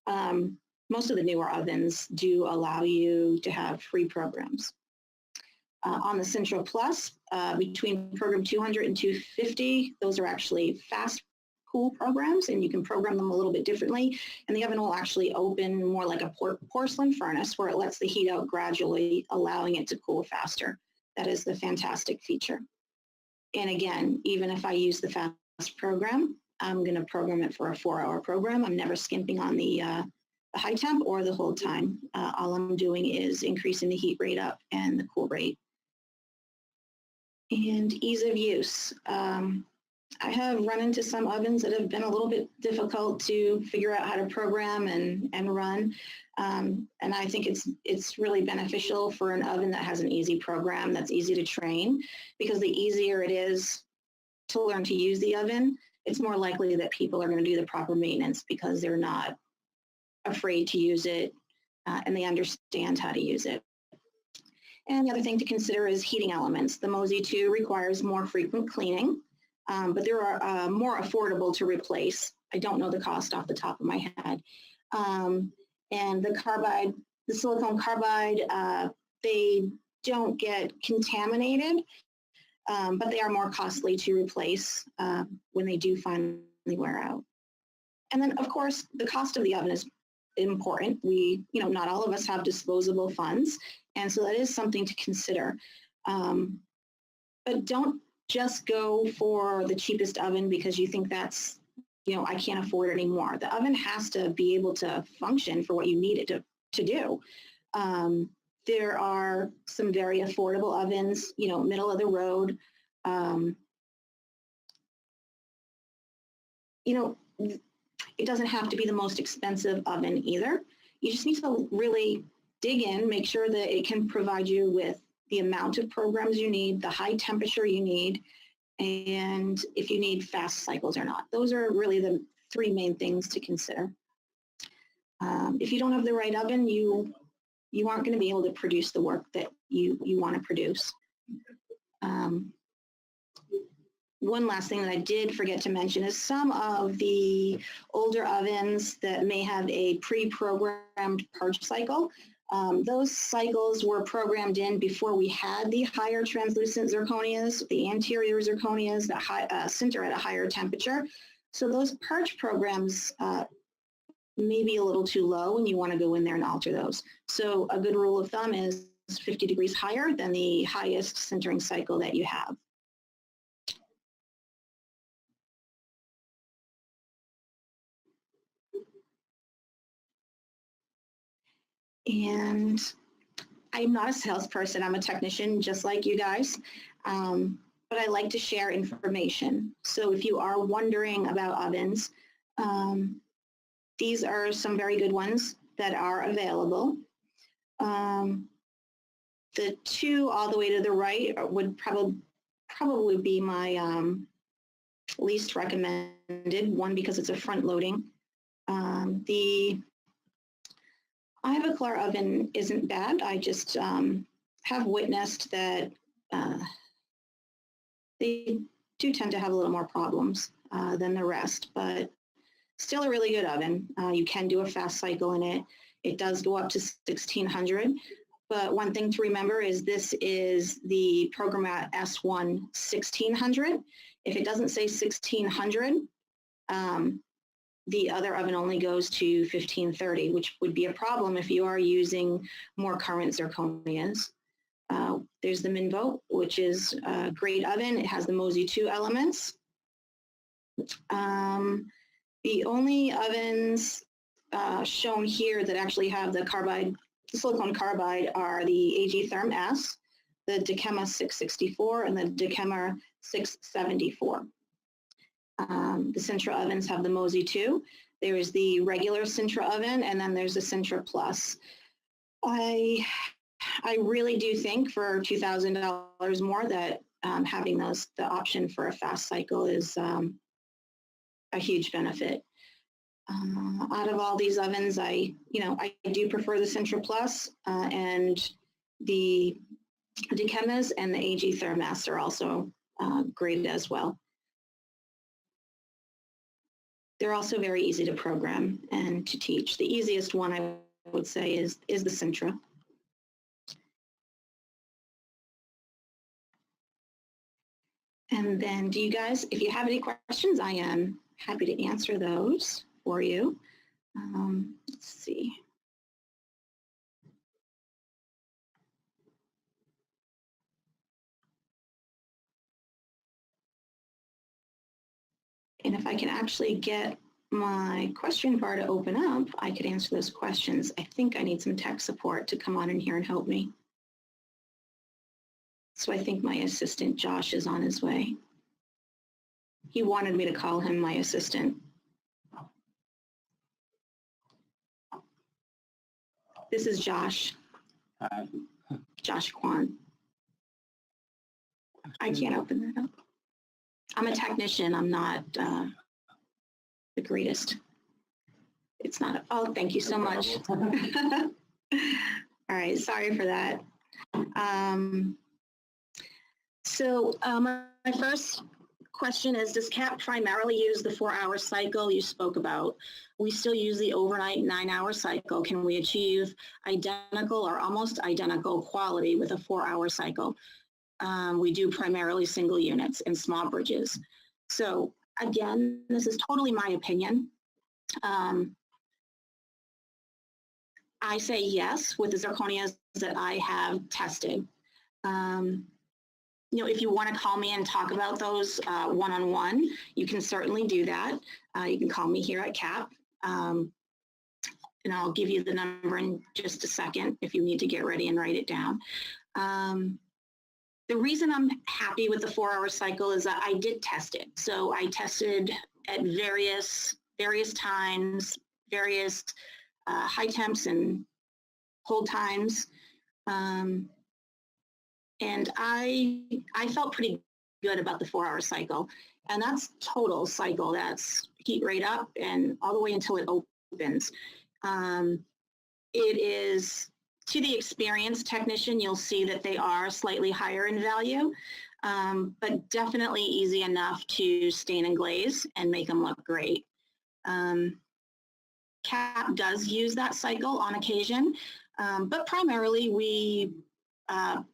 Most of the newer ovens do allow you to have free programs. On the Central Plus, between program 200 and 250, those are actually fast cool programs and you can program them a little bit differently. And the oven will actually open more like a porcelain furnace where it lets the heat out gradually, allowing it to cool faster. That is the fantastic feature. And again, even if I use the fast program, I'm going to program it for a 4-hour program. I'm never skimping on the high temp or the hold time. All I'm doing is increasing the heat rate up and the cool rate. And ease of use. I have run into some ovens that have been a little bit difficult to figure out how to program and run. And I think it's really beneficial for an oven that has an easy program that's easy to train, because the easier it is to learn to use the oven, it's more likely that people are going to do the proper maintenance because they're not afraid to use it and they understand how to use it. And the other thing to consider is heating elements. The Mosi 2 requires more frequent cleaning, but they are more affordable to replace. I don't know the cost off the top of my head. And the silicone carbide, they don't get contaminated, but they are more costly to replace when they do finally wear out. And then, of course, the cost of the oven is important. Not all of us have disposable funds, and so that is something to consider. But don't just go for the cheapest oven because you think that's, I can't afford it anymore. The oven has to be able to function for what you need it to do. There are some very affordable ovens, middle of the road. It doesn't have to be the most expensive oven either. You just need to really dig in, make sure that it can provide you with the amount of programs you need, the high temperature you need, and if you need fast cycles or not. Those are really the three main things to consider. If you don't have the right oven, you aren't going to be able to produce the work that you want to produce. One last thing that I did forget to mention is some of the older ovens that may have a pre-programmed purge cycle. Those cycles were programmed in before we had the higher translucent zirconias, the anterior zirconias that sinter at a higher temperature. So those purge programs maybe a little too low and you want to go in there and alter those. So a good rule of thumb is 50 degrees higher than the highest sintering cycle that you have. And I'm not a salesperson, I'm a technician just like you guys, but I like to share information. So if you are wondering about ovens, these are some very good ones that are available. The two all the way to the right would probably be my least recommended, one because it's a front loading. The Ivoclar oven isn't bad. I just have witnessed that they do tend to have a little more problems than the rest, but still a really good oven. You can do a fast cycle in it. It does go up to 1600, but one thing to remember is this is the Programmat S1 1600. If it doesn't say 1600, the other oven only goes to 1530, which would be a problem if you are using more current zirconias. There's the Minvo, which is a great oven. It has the Mosey 2 elements. The only ovens shown here that actually have the carbide, the silicone carbide, are the AG Therm S, the Dikema 664, and the Dikema 674. The Sintra ovens have the Mosey 2. There's the regular Sintra oven, and then there's the Sintra Plus. I really do think for $2,000 more that having the option for a fast cycle is a huge benefit. Out of all these ovens, I do prefer the Sintra Plus and the Dikemas, and the AG Thermas are also great as well. They're also very easy to program and to teach. The easiest one I would say is the Sintra. And then do you guys, if you have any questions, I am happy to answer those for you. Let's see. And if I can actually get my question bar to open up, I could answer those questions. I think I need some tech support to come on in here and help me. So I think my assistant, Josh, is on his way. He wanted me to call him my assistant. This is Josh. Josh Kwan. I can't open that up. I'm a technician. I'm not the greatest. It's not. Oh, thank you so much. All right. Sorry for that. My first question is, does CAP primarily use the 4-hour cycle you spoke about? We still use the overnight 9-hour cycle. Can we achieve identical or almost identical quality with a 4-hour cycle? We do primarily single units and small bridges. So again, this is totally my opinion. I say yes with the zirconias that I have tested. If you want to call me and talk about those one-on-one, you can certainly do that. You can call me here at CAP, and I'll give you the number in just a second if you need to get ready and write it down. The reason I'm happy with the 4-hour cycle is that I did test it. So I tested at various times, various high temps and hold times. And I felt pretty good about the 4-hour cycle. And that's total cycle. That's heat rate up and all the way until it opens. It is, to the experienced technician, you'll see that they are slightly higher in value, but definitely easy enough to stain and glaze and make them look great. CAP does use that cycle on occasion, but primarily we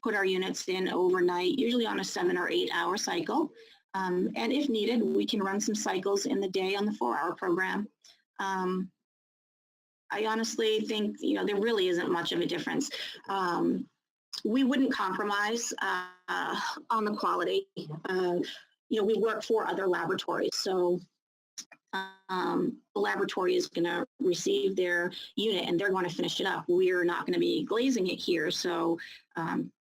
put our units in overnight, usually on a 7 or 8 hour cycle. And if needed, we can run some cycles in the day on the 4-hour program. I honestly think, there really isn't much of a difference. We wouldn't compromise on the quality. We work for other laboratories, so the laboratory is going to receive their unit and they're going to finish it up. We're not going to be glazing it here, so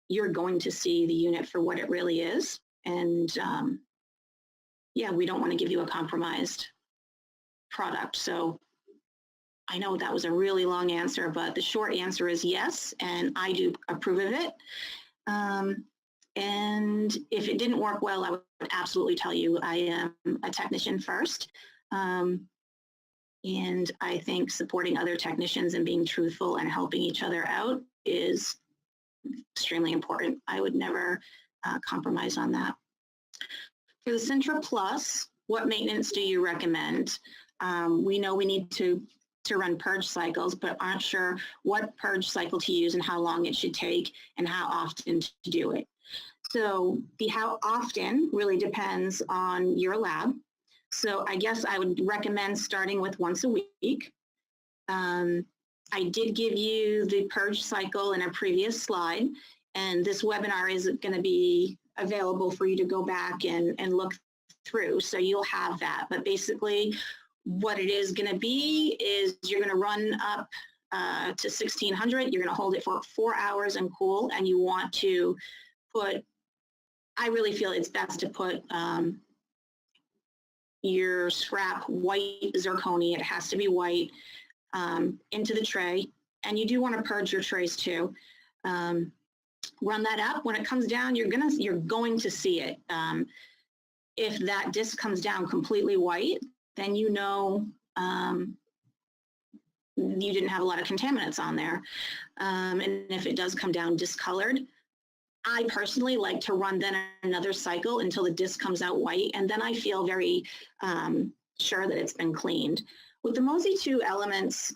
you're going to see the unit for what it really is. And yeah, we don't want to give you a compromised product. So I know that was a really long answer, but the short answer is yes, and I do approve of it. And if it didn't work well, I would absolutely tell you I am a technician first. And I think supporting other technicians and being truthful and helping each other out is extremely important. I would never compromise on that. For the Sintra Plus, what maintenance do you recommend? We know we need to run purge cycles, but aren't sure what purge cycle to use and how long it should take and how often to do it. So the how often really depends on your lab. So I guess I would recommend starting with once a week. I did give you the purge cycle in a previous slide, and this webinar is going to be available for you to go back and look through. So you'll have that. But basically, what it is going to be is you're going to run up to 1600. You're going to hold it for 4 hours and cool, and you want to put, I really feel it's best to put your scrap white zirconia, it has to be white, into the tray. And you do want to purge your trays too. Run that up. When it comes down, you're going to see it. If that disc comes down completely white, then you know you didn't have a lot of contaminants on there. And if it does come down discolored, I personally like to run then another cycle until the disc comes out white, and then I feel very sure that it's been cleaned. With the Mosey 2 elements,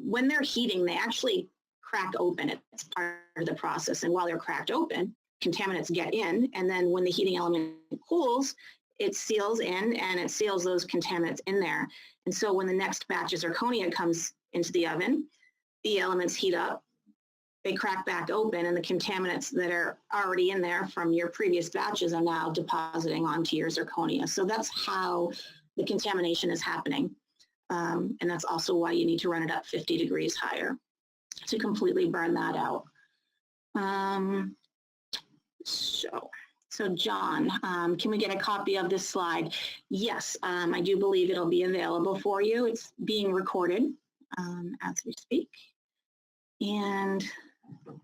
when they're heating, they actually crack open. It's part of the process, and while they're cracked open, contaminants get in, and then when the heating element cools, it seals in and it seals those contaminants in there. And so when the next batch of zirconia comes into the oven, the elements heat up, they crack back open, and the contaminants that are already in there from your previous batches are now depositing onto your zirconia. So that's how the contamination is happening. And that's also why you need to run it up 50 degrees higher to completely burn that out. So John, can we get a copy of this slide? Yes, I do believe it'll be available for you. It's being recorded as we speak. And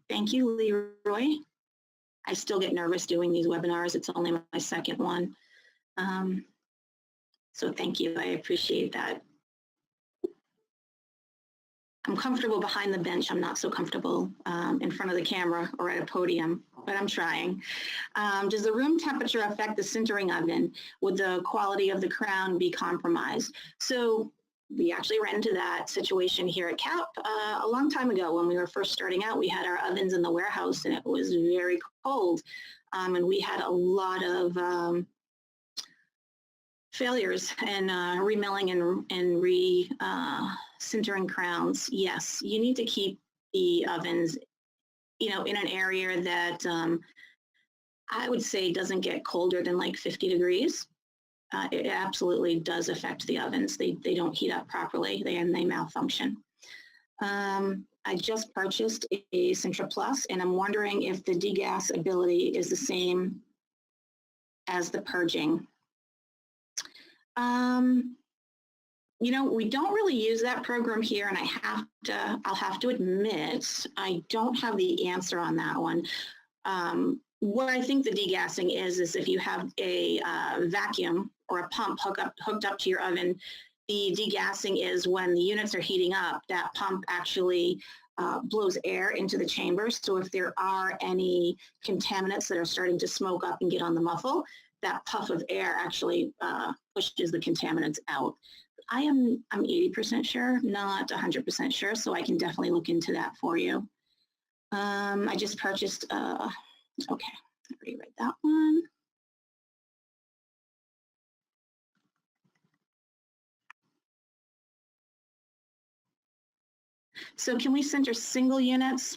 thank you, Leroy. I still get nervous doing these webinars. It's only my second one. So thank you, I appreciate that. I'm comfortable behind the bench. I'm not so comfortable in front of the camera or at a podium, but I'm trying. Does the room temperature affect the sintering oven? Would the quality of the crown be compromised? So we actually ran into that situation here at CAP a long time ago when we were first starting out. We had our ovens in the warehouse and it was very cold, and we had a lot of failures and remilling and re-sintering crowns. Yes, you need to keep the ovens, in an area that I would say doesn't get colder than like 50 degrees. It absolutely does affect the ovens. They don't heat up properly, they malfunction. I just purchased a Sintra Plus, and I'm wondering if the degas ability is the same as the purging. We don't really use that program here, and I'll have to admit, I don't have the answer on that one. What I think the degassing is if you have a vacuum or a pump hooked up to your oven, the degassing is when the units are heating up, that pump actually blows air into the chamber. So if there are any contaminants that are starting to smoke up and get on the muffle, that puff of air actually pushes the contaminants out. I'm 80% sure, not 100% sure, so I can definitely look into that for you. I just purchased, okay, I'll rewrite that one. So can we sinter single units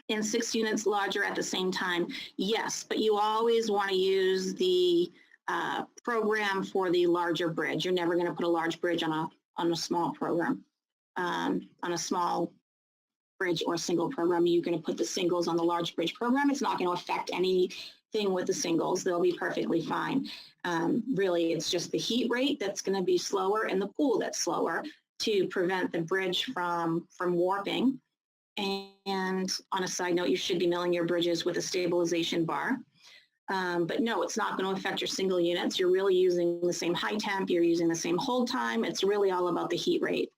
and 6 units larger at the same time? Yes, but you always want to use the program for the larger bridge. You're never going to put a large bridge on a small program, on a small bridge or single program. You're going to put the singles on the large bridge program. It's not going to affect anything with the singles. They'll be perfectly fine. Really, it's just the heat rate that's going to be slower and the pool that's slower to prevent the bridge from warping. And on a side note, you should be milling your bridges with a stabilization bar. But no, it's not going to affect your single units. You're really using the same high temp. You're using the same hold time. It's really all about the heat rate.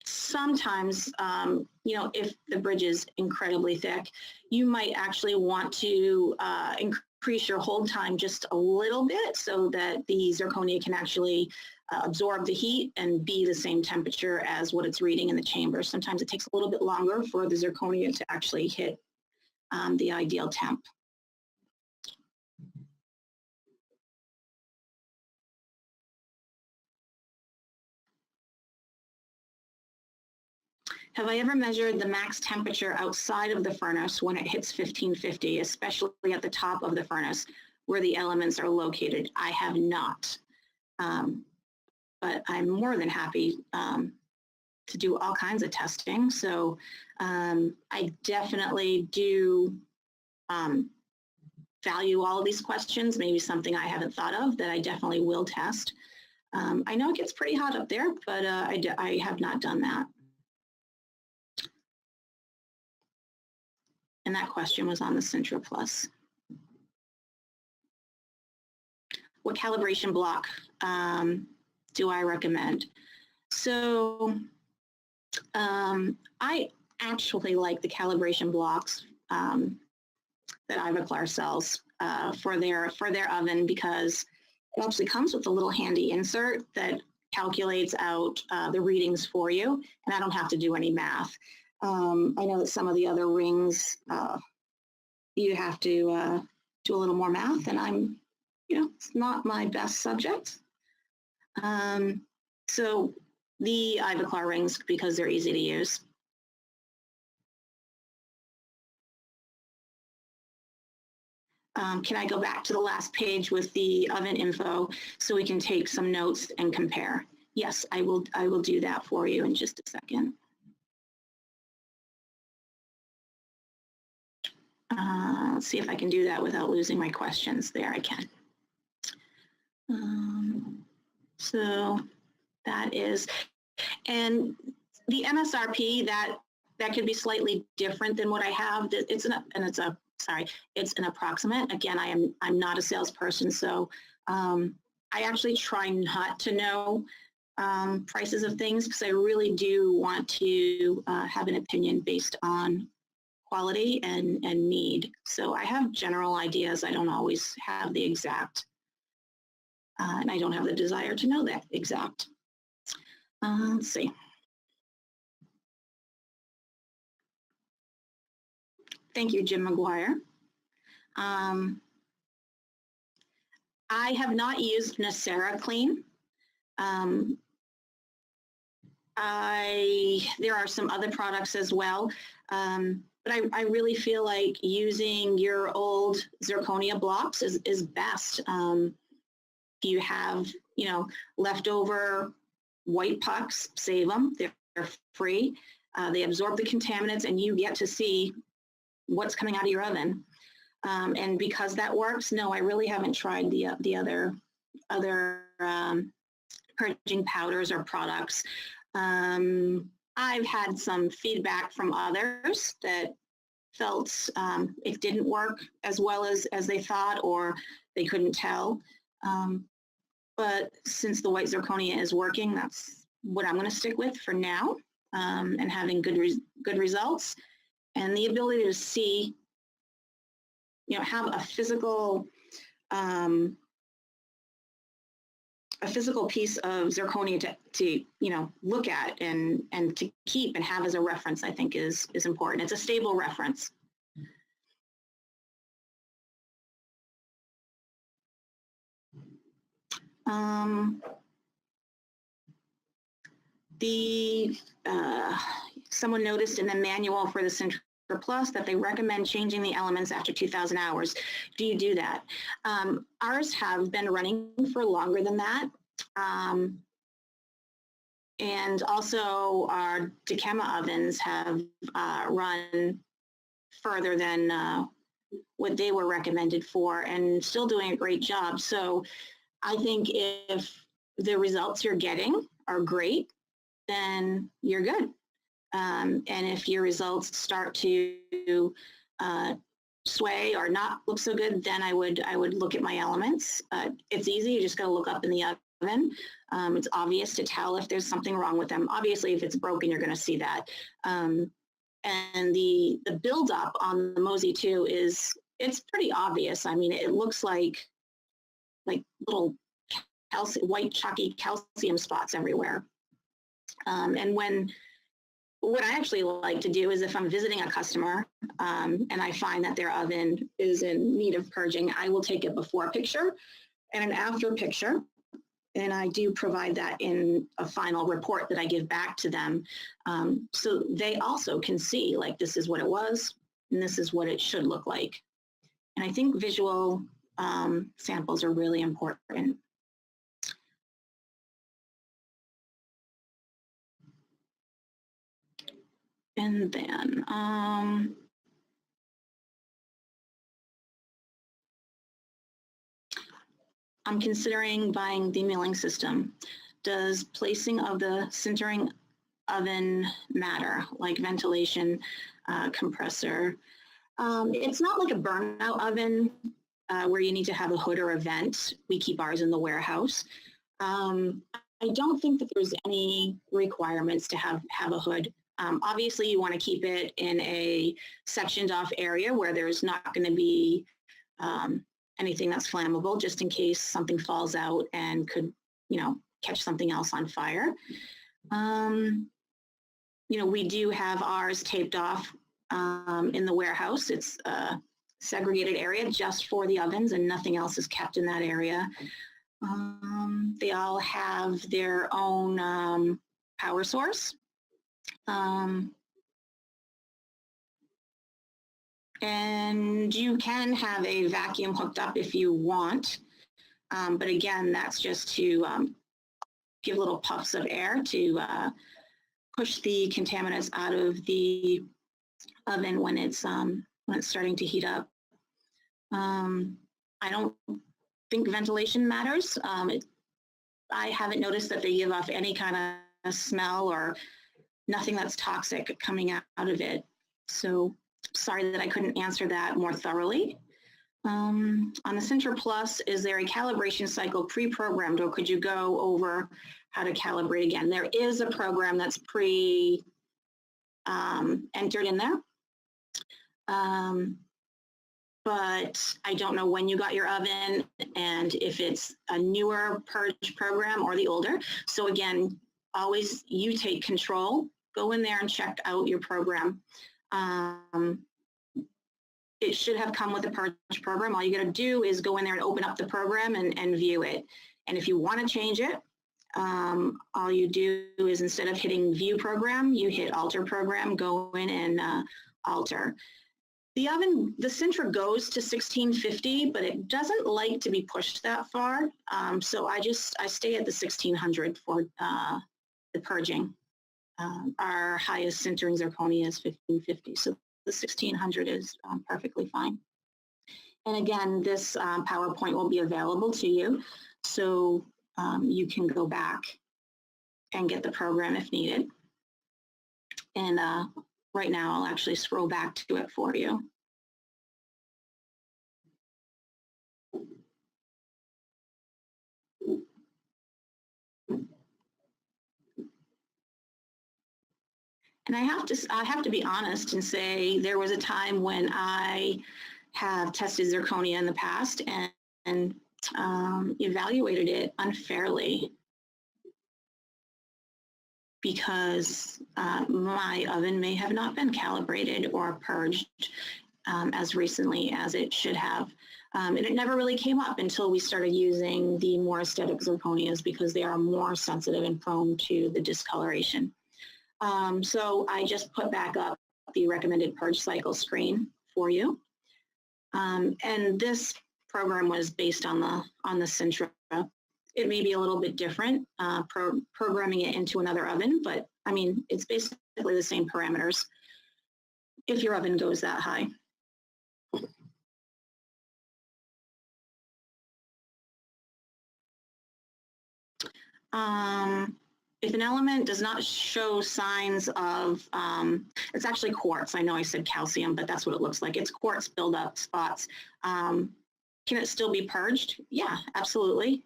Sometimes, if the bridge is incredibly thick, you might actually want to increase your hold time just a little bit so that the zirconia can actually absorb the heat and be the same temperature as what it's reading in the chamber. Sometimes it takes a little bit longer for the zirconia to actually hit the ideal temp. Have I ever measured the max temperature outside of the furnace when it hits 1550, especially at the top of the furnace where the elements are located? I have not, but I'm more than happy to do all kinds of testing. So I definitely do value all of these questions, maybe something I haven't thought of that I definitely will test. I know it gets pretty hot up there, but I have not done that. And that question was on the Sintra Plus. What calibration block do I recommend? So I actually like the calibration blocks that Ivoclar sells for their oven, because it actually comes with a little handy insert that calculates out the readings for you, and I don't have to do any math. I know that some of the other rings, you have to do a little more math, and it's not my best subject. So the Ivoclar rings, because they're easy to use. Can I go back to the last page with the oven info so we can take some notes and compare? Yes, I will do that for you in just a second. Let's see if I can do that without losing my questions. There, I can. So that is, and the MSRP, that could be slightly different than what I have. It's an approximate. Again, I'm not a salesperson, so I actually try not to know prices of things, because I really do want to have an opinion based on quality and need. So I have general ideas. I don't always have the exact, and I don't have the desire to know that exact. Let's see. Thank you, Jim McGuire. I have not used Nacera Clean. There are some other products as well, but I really feel like using your old zirconia blocks is best. If you have, leftover white pucks, save them. They're free. They absorb the contaminants, and you get to see what's coming out of your oven. And because that works, no, I really haven't tried the other purging powders or products. I've had some feedback from others that felt it didn't work as well as they thought, or they couldn't tell. But since the white zirconia is working, that's what I'm going to stick with for now, and having good results, and the ability to see, have a physical piece of zirconia to look at and to keep and have as a reference, I think is important. It's a stable reference. Someone noticed in the manual for the Sintering Plus that they recommend changing the elements after 2,000 hours. Do you do that? Ours have been running for longer than that. And also our Dikema ovens have run further than what they were recommended for and still doing a great job. So I think if the results you're getting are great, then you're good. And if your results start to sway or not look so good, then I would look at my elements. It's easy. You just got to look up in the oven. It's obvious to tell if there's something wrong with them. Obviously, if it's broken, you're going to see that. And the buildup on the Mosey 2 it's pretty obvious. I mean, it looks like little white chalky calcium spots everywhere. And what I actually like to do is if I'm visiting a customer and I find that their oven is in need of purging, I will take a before picture and an after picture. And I do provide that in a final report that I give back to them. So they also can see, like, this is what it was and this is what it should look like. And I think visual samples are really important. And then I'm considering buying the milling system. Does placing of the sintering oven matter, like ventilation, compressor? It's not like a burnout oven where you need to have a hood or a vent. We keep ours in the warehouse. I don't think that there's any requirements to have a hood. Obviously, you want to keep it in a sectioned off area where there's not going to be anything that's flammable, just in case something falls out and could, catch something else on fire. We do have ours taped off in the warehouse. It's a segregated area just for the ovens and nothing else is kept in that area. They all have their own power source. And you can have a vacuum hooked up if you want. But again, that's just to give little puffs of air to push the contaminants out of the oven when it's starting to heat up. I don't think ventilation matters. I haven't noticed that they give off any kind of smell or nothing that's toxic coming out of it. So sorry that I couldn't answer that more thoroughly. On the Sintering Plus, is there a calibration cycle pre-programmed, or could you go over how to calibrate again? There is a program that's entered in there. But I don't know when you got your oven and if it's a newer Purge program or the older. So again, always you take control, go in there and check out your program. It should have come with a Purge program. All you got to do is go in there and open up the program and view it. And if you want to change it, all you do is instead of hitting view program, you hit alter program, go in and alter. The oven, the Sintering goes to 1650, but it doesn't like to be pushed that far. So I stay at the 1600 for the purging. Our highest Sintering zirconia is 1550. So the 1600 is perfectly fine. And again, this PowerPoint will be available to you. So you can go back and get the program if needed. And right now, I'll actually scroll back to it for you. And I have to be honest and say there was a time when I have tested zirconia in the past and evaluated it unfairly because my oven may have not been calibrated or purged. as recently as it should have. And it never really came up until we started using the more aesthetic zirconias because they are more sensitive and prone to the discoloration. So I just put back up the recommended purge cycle screen for you. And this program was based on the Sintra. It may be a little bit different, programming it into another oven, but I mean, it's basically the same parameters if your oven goes that high. If an element does not show signs of, it's actually quartz. I know I said calcium, but that's what it looks like. It's quartz buildup spots. Can it still be purged? Yeah, absolutely.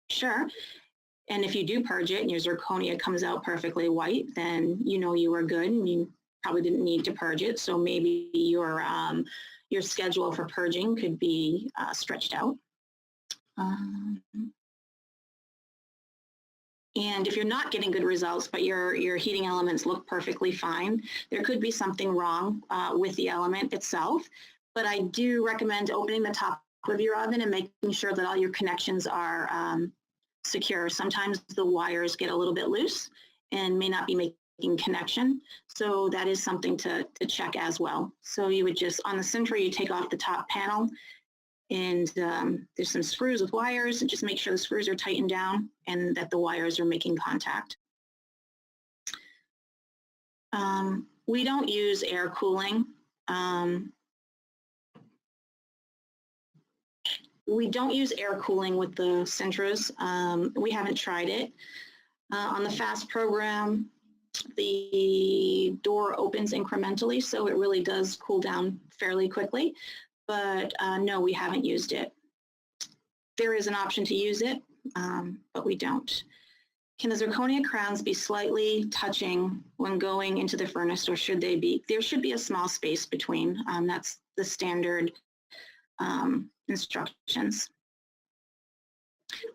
Sure. And if you do purge it and your zirconia comes out perfectly white, then you know you were good and you probably didn't need to purge it. So maybe your schedule for purging could be stretched out. And if you're not getting good results, but your heating elements look perfectly fine, there could be something wrong with the element itself. But I do recommend opening the top of your oven and making sure that all your connections are secure. Sometimes the wires get a little bit loose and may not be making connection. So that is something to check as well. So you would just, on the Sintering, you take off the top panel and there's some screws with wires, and just make sure the screws are tightened down and that the wires are making contact. We don't use air cooling. We don't use air cooling with the Sintras. We haven't tried it. On the fast program, the door opens incrementally, so it really does cool down fairly quickly. But no, we haven't used it. There is an option to use it, but we don't. Can the zirconia crowns be slightly touching when going into the furnace, or should they be? There should be a small space between. That's the standard instructions.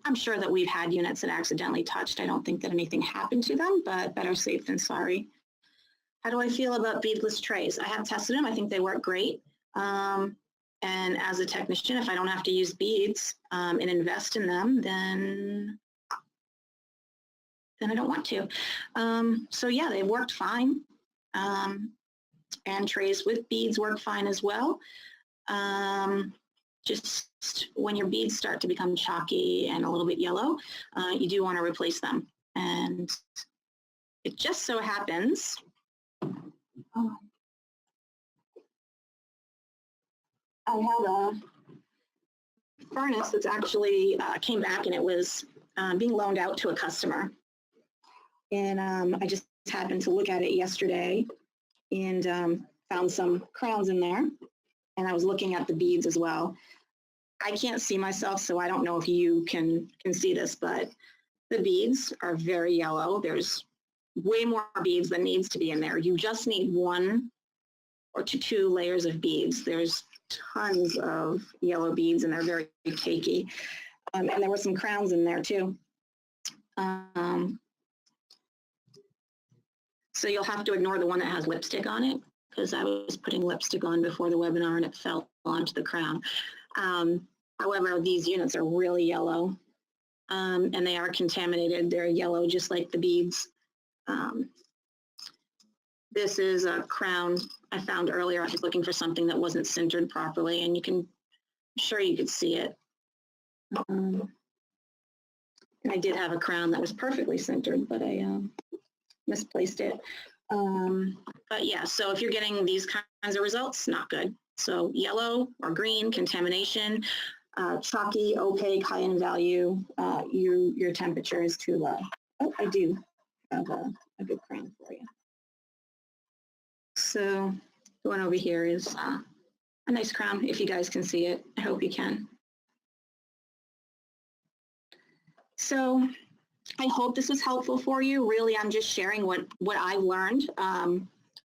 I'm sure that we've had units that accidentally touched. I don't think that anything happened to them, but better safe than sorry. How do I feel about beadless trays? I have tested them. I think they work great. And as a technician, if I don't have to use beads and invest in them, then I don't want to. So yeah, they worked fine. And trays with beads work fine as well. Just when your beads start to become chalky and a little bit yellow, you do want to replace them. And it just so happens, I had a furnace that's actually came back and it was being loaned out to a customer. And I just happened to look at it yesterday and found some crowns in there. And I was looking at the beads as well. I can't see myself, so I don't know if you can see this, but the beads are very yellow. There's way more beads than needs to be in there. You just need 1 or 2 layers of beads. There's tons of yellow beads and they're very cakey. And there were some crowns in there too. So you'll have to ignore the one that has lipstick on it, because I was putting lipstick on before the webinar and it fell onto the crown. However, these units are really yellow and they are contaminated. They're yellow just like the beads. This is a crown I found earlier. I was looking for something that wasn't sintered properly, and I'm sure you could see it. I did have a crown that was perfectly sintered, but I misplaced it. But yeah, so if you're getting these kinds of results, not good. So yellow or green, contamination, chalky, opaque, high in value, your temperature is too low. Oh, I do have a good crown for you. So the one over here is a nice crown, if you guys can see it. I hope you can. So I hope this was helpful for you. Really, I'm just sharing what I've learned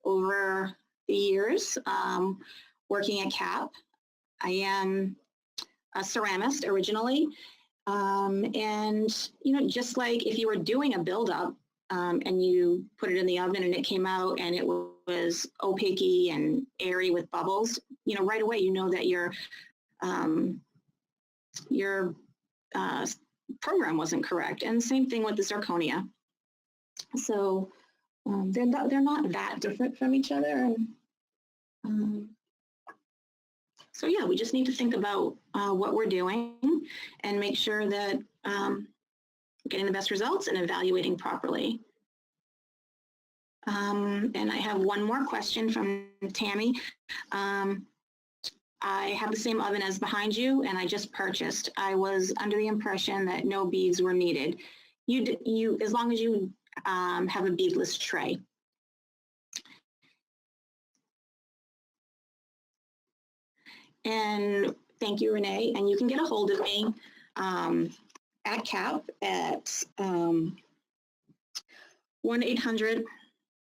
over the years working at CAP. I am a ceramist originally, and just like if you were doing a buildup and you put it in the oven and it came out and it was opaque and airy with bubbles, right away you know that your program wasn't correct. And same thing with the zirconia. So they're not that different from each other. And, so yeah, we just need to think about what we're doing and make sure that we're getting the best results and evaluating properly. And I have one more question from Tammy. I have the same oven as behind you, and I just purchased. I was under the impression that no beads were needed. You as long as you have a beadless tray. And thank you, Renee. And you can get a hold of me at CAP at 1-800.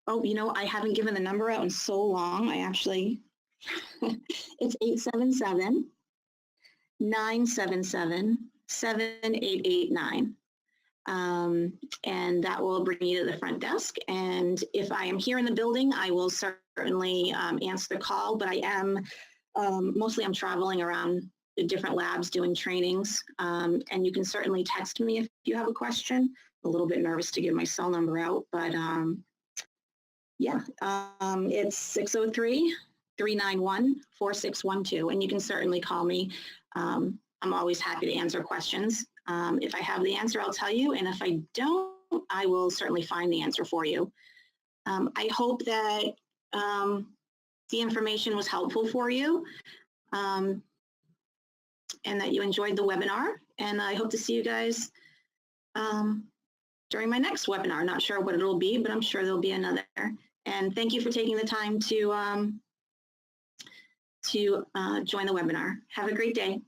Oh, I haven't given the number out in so long. I actually, it's 877-977-7889. And that will bring you to the front desk. And if I am here in the building, I will certainly answer the call, but I am, mostly I'm traveling around the different labs doing trainings. And you can certainly text me if you have a question. A little bit nervous to give my cell number out, but yeah, it's 603-391-4612, and you can certainly call me. I'm always happy to answer questions. If I have the answer, I'll tell you, and if I don't, I will certainly find the answer for you. I hope that the information was helpful for you, and that you enjoyed the webinar, and I hope to see you guys during my next webinar. Not sure what it'll be, but I'm sure there'll be another. And thank you for taking the time to join the webinar. Have a great day.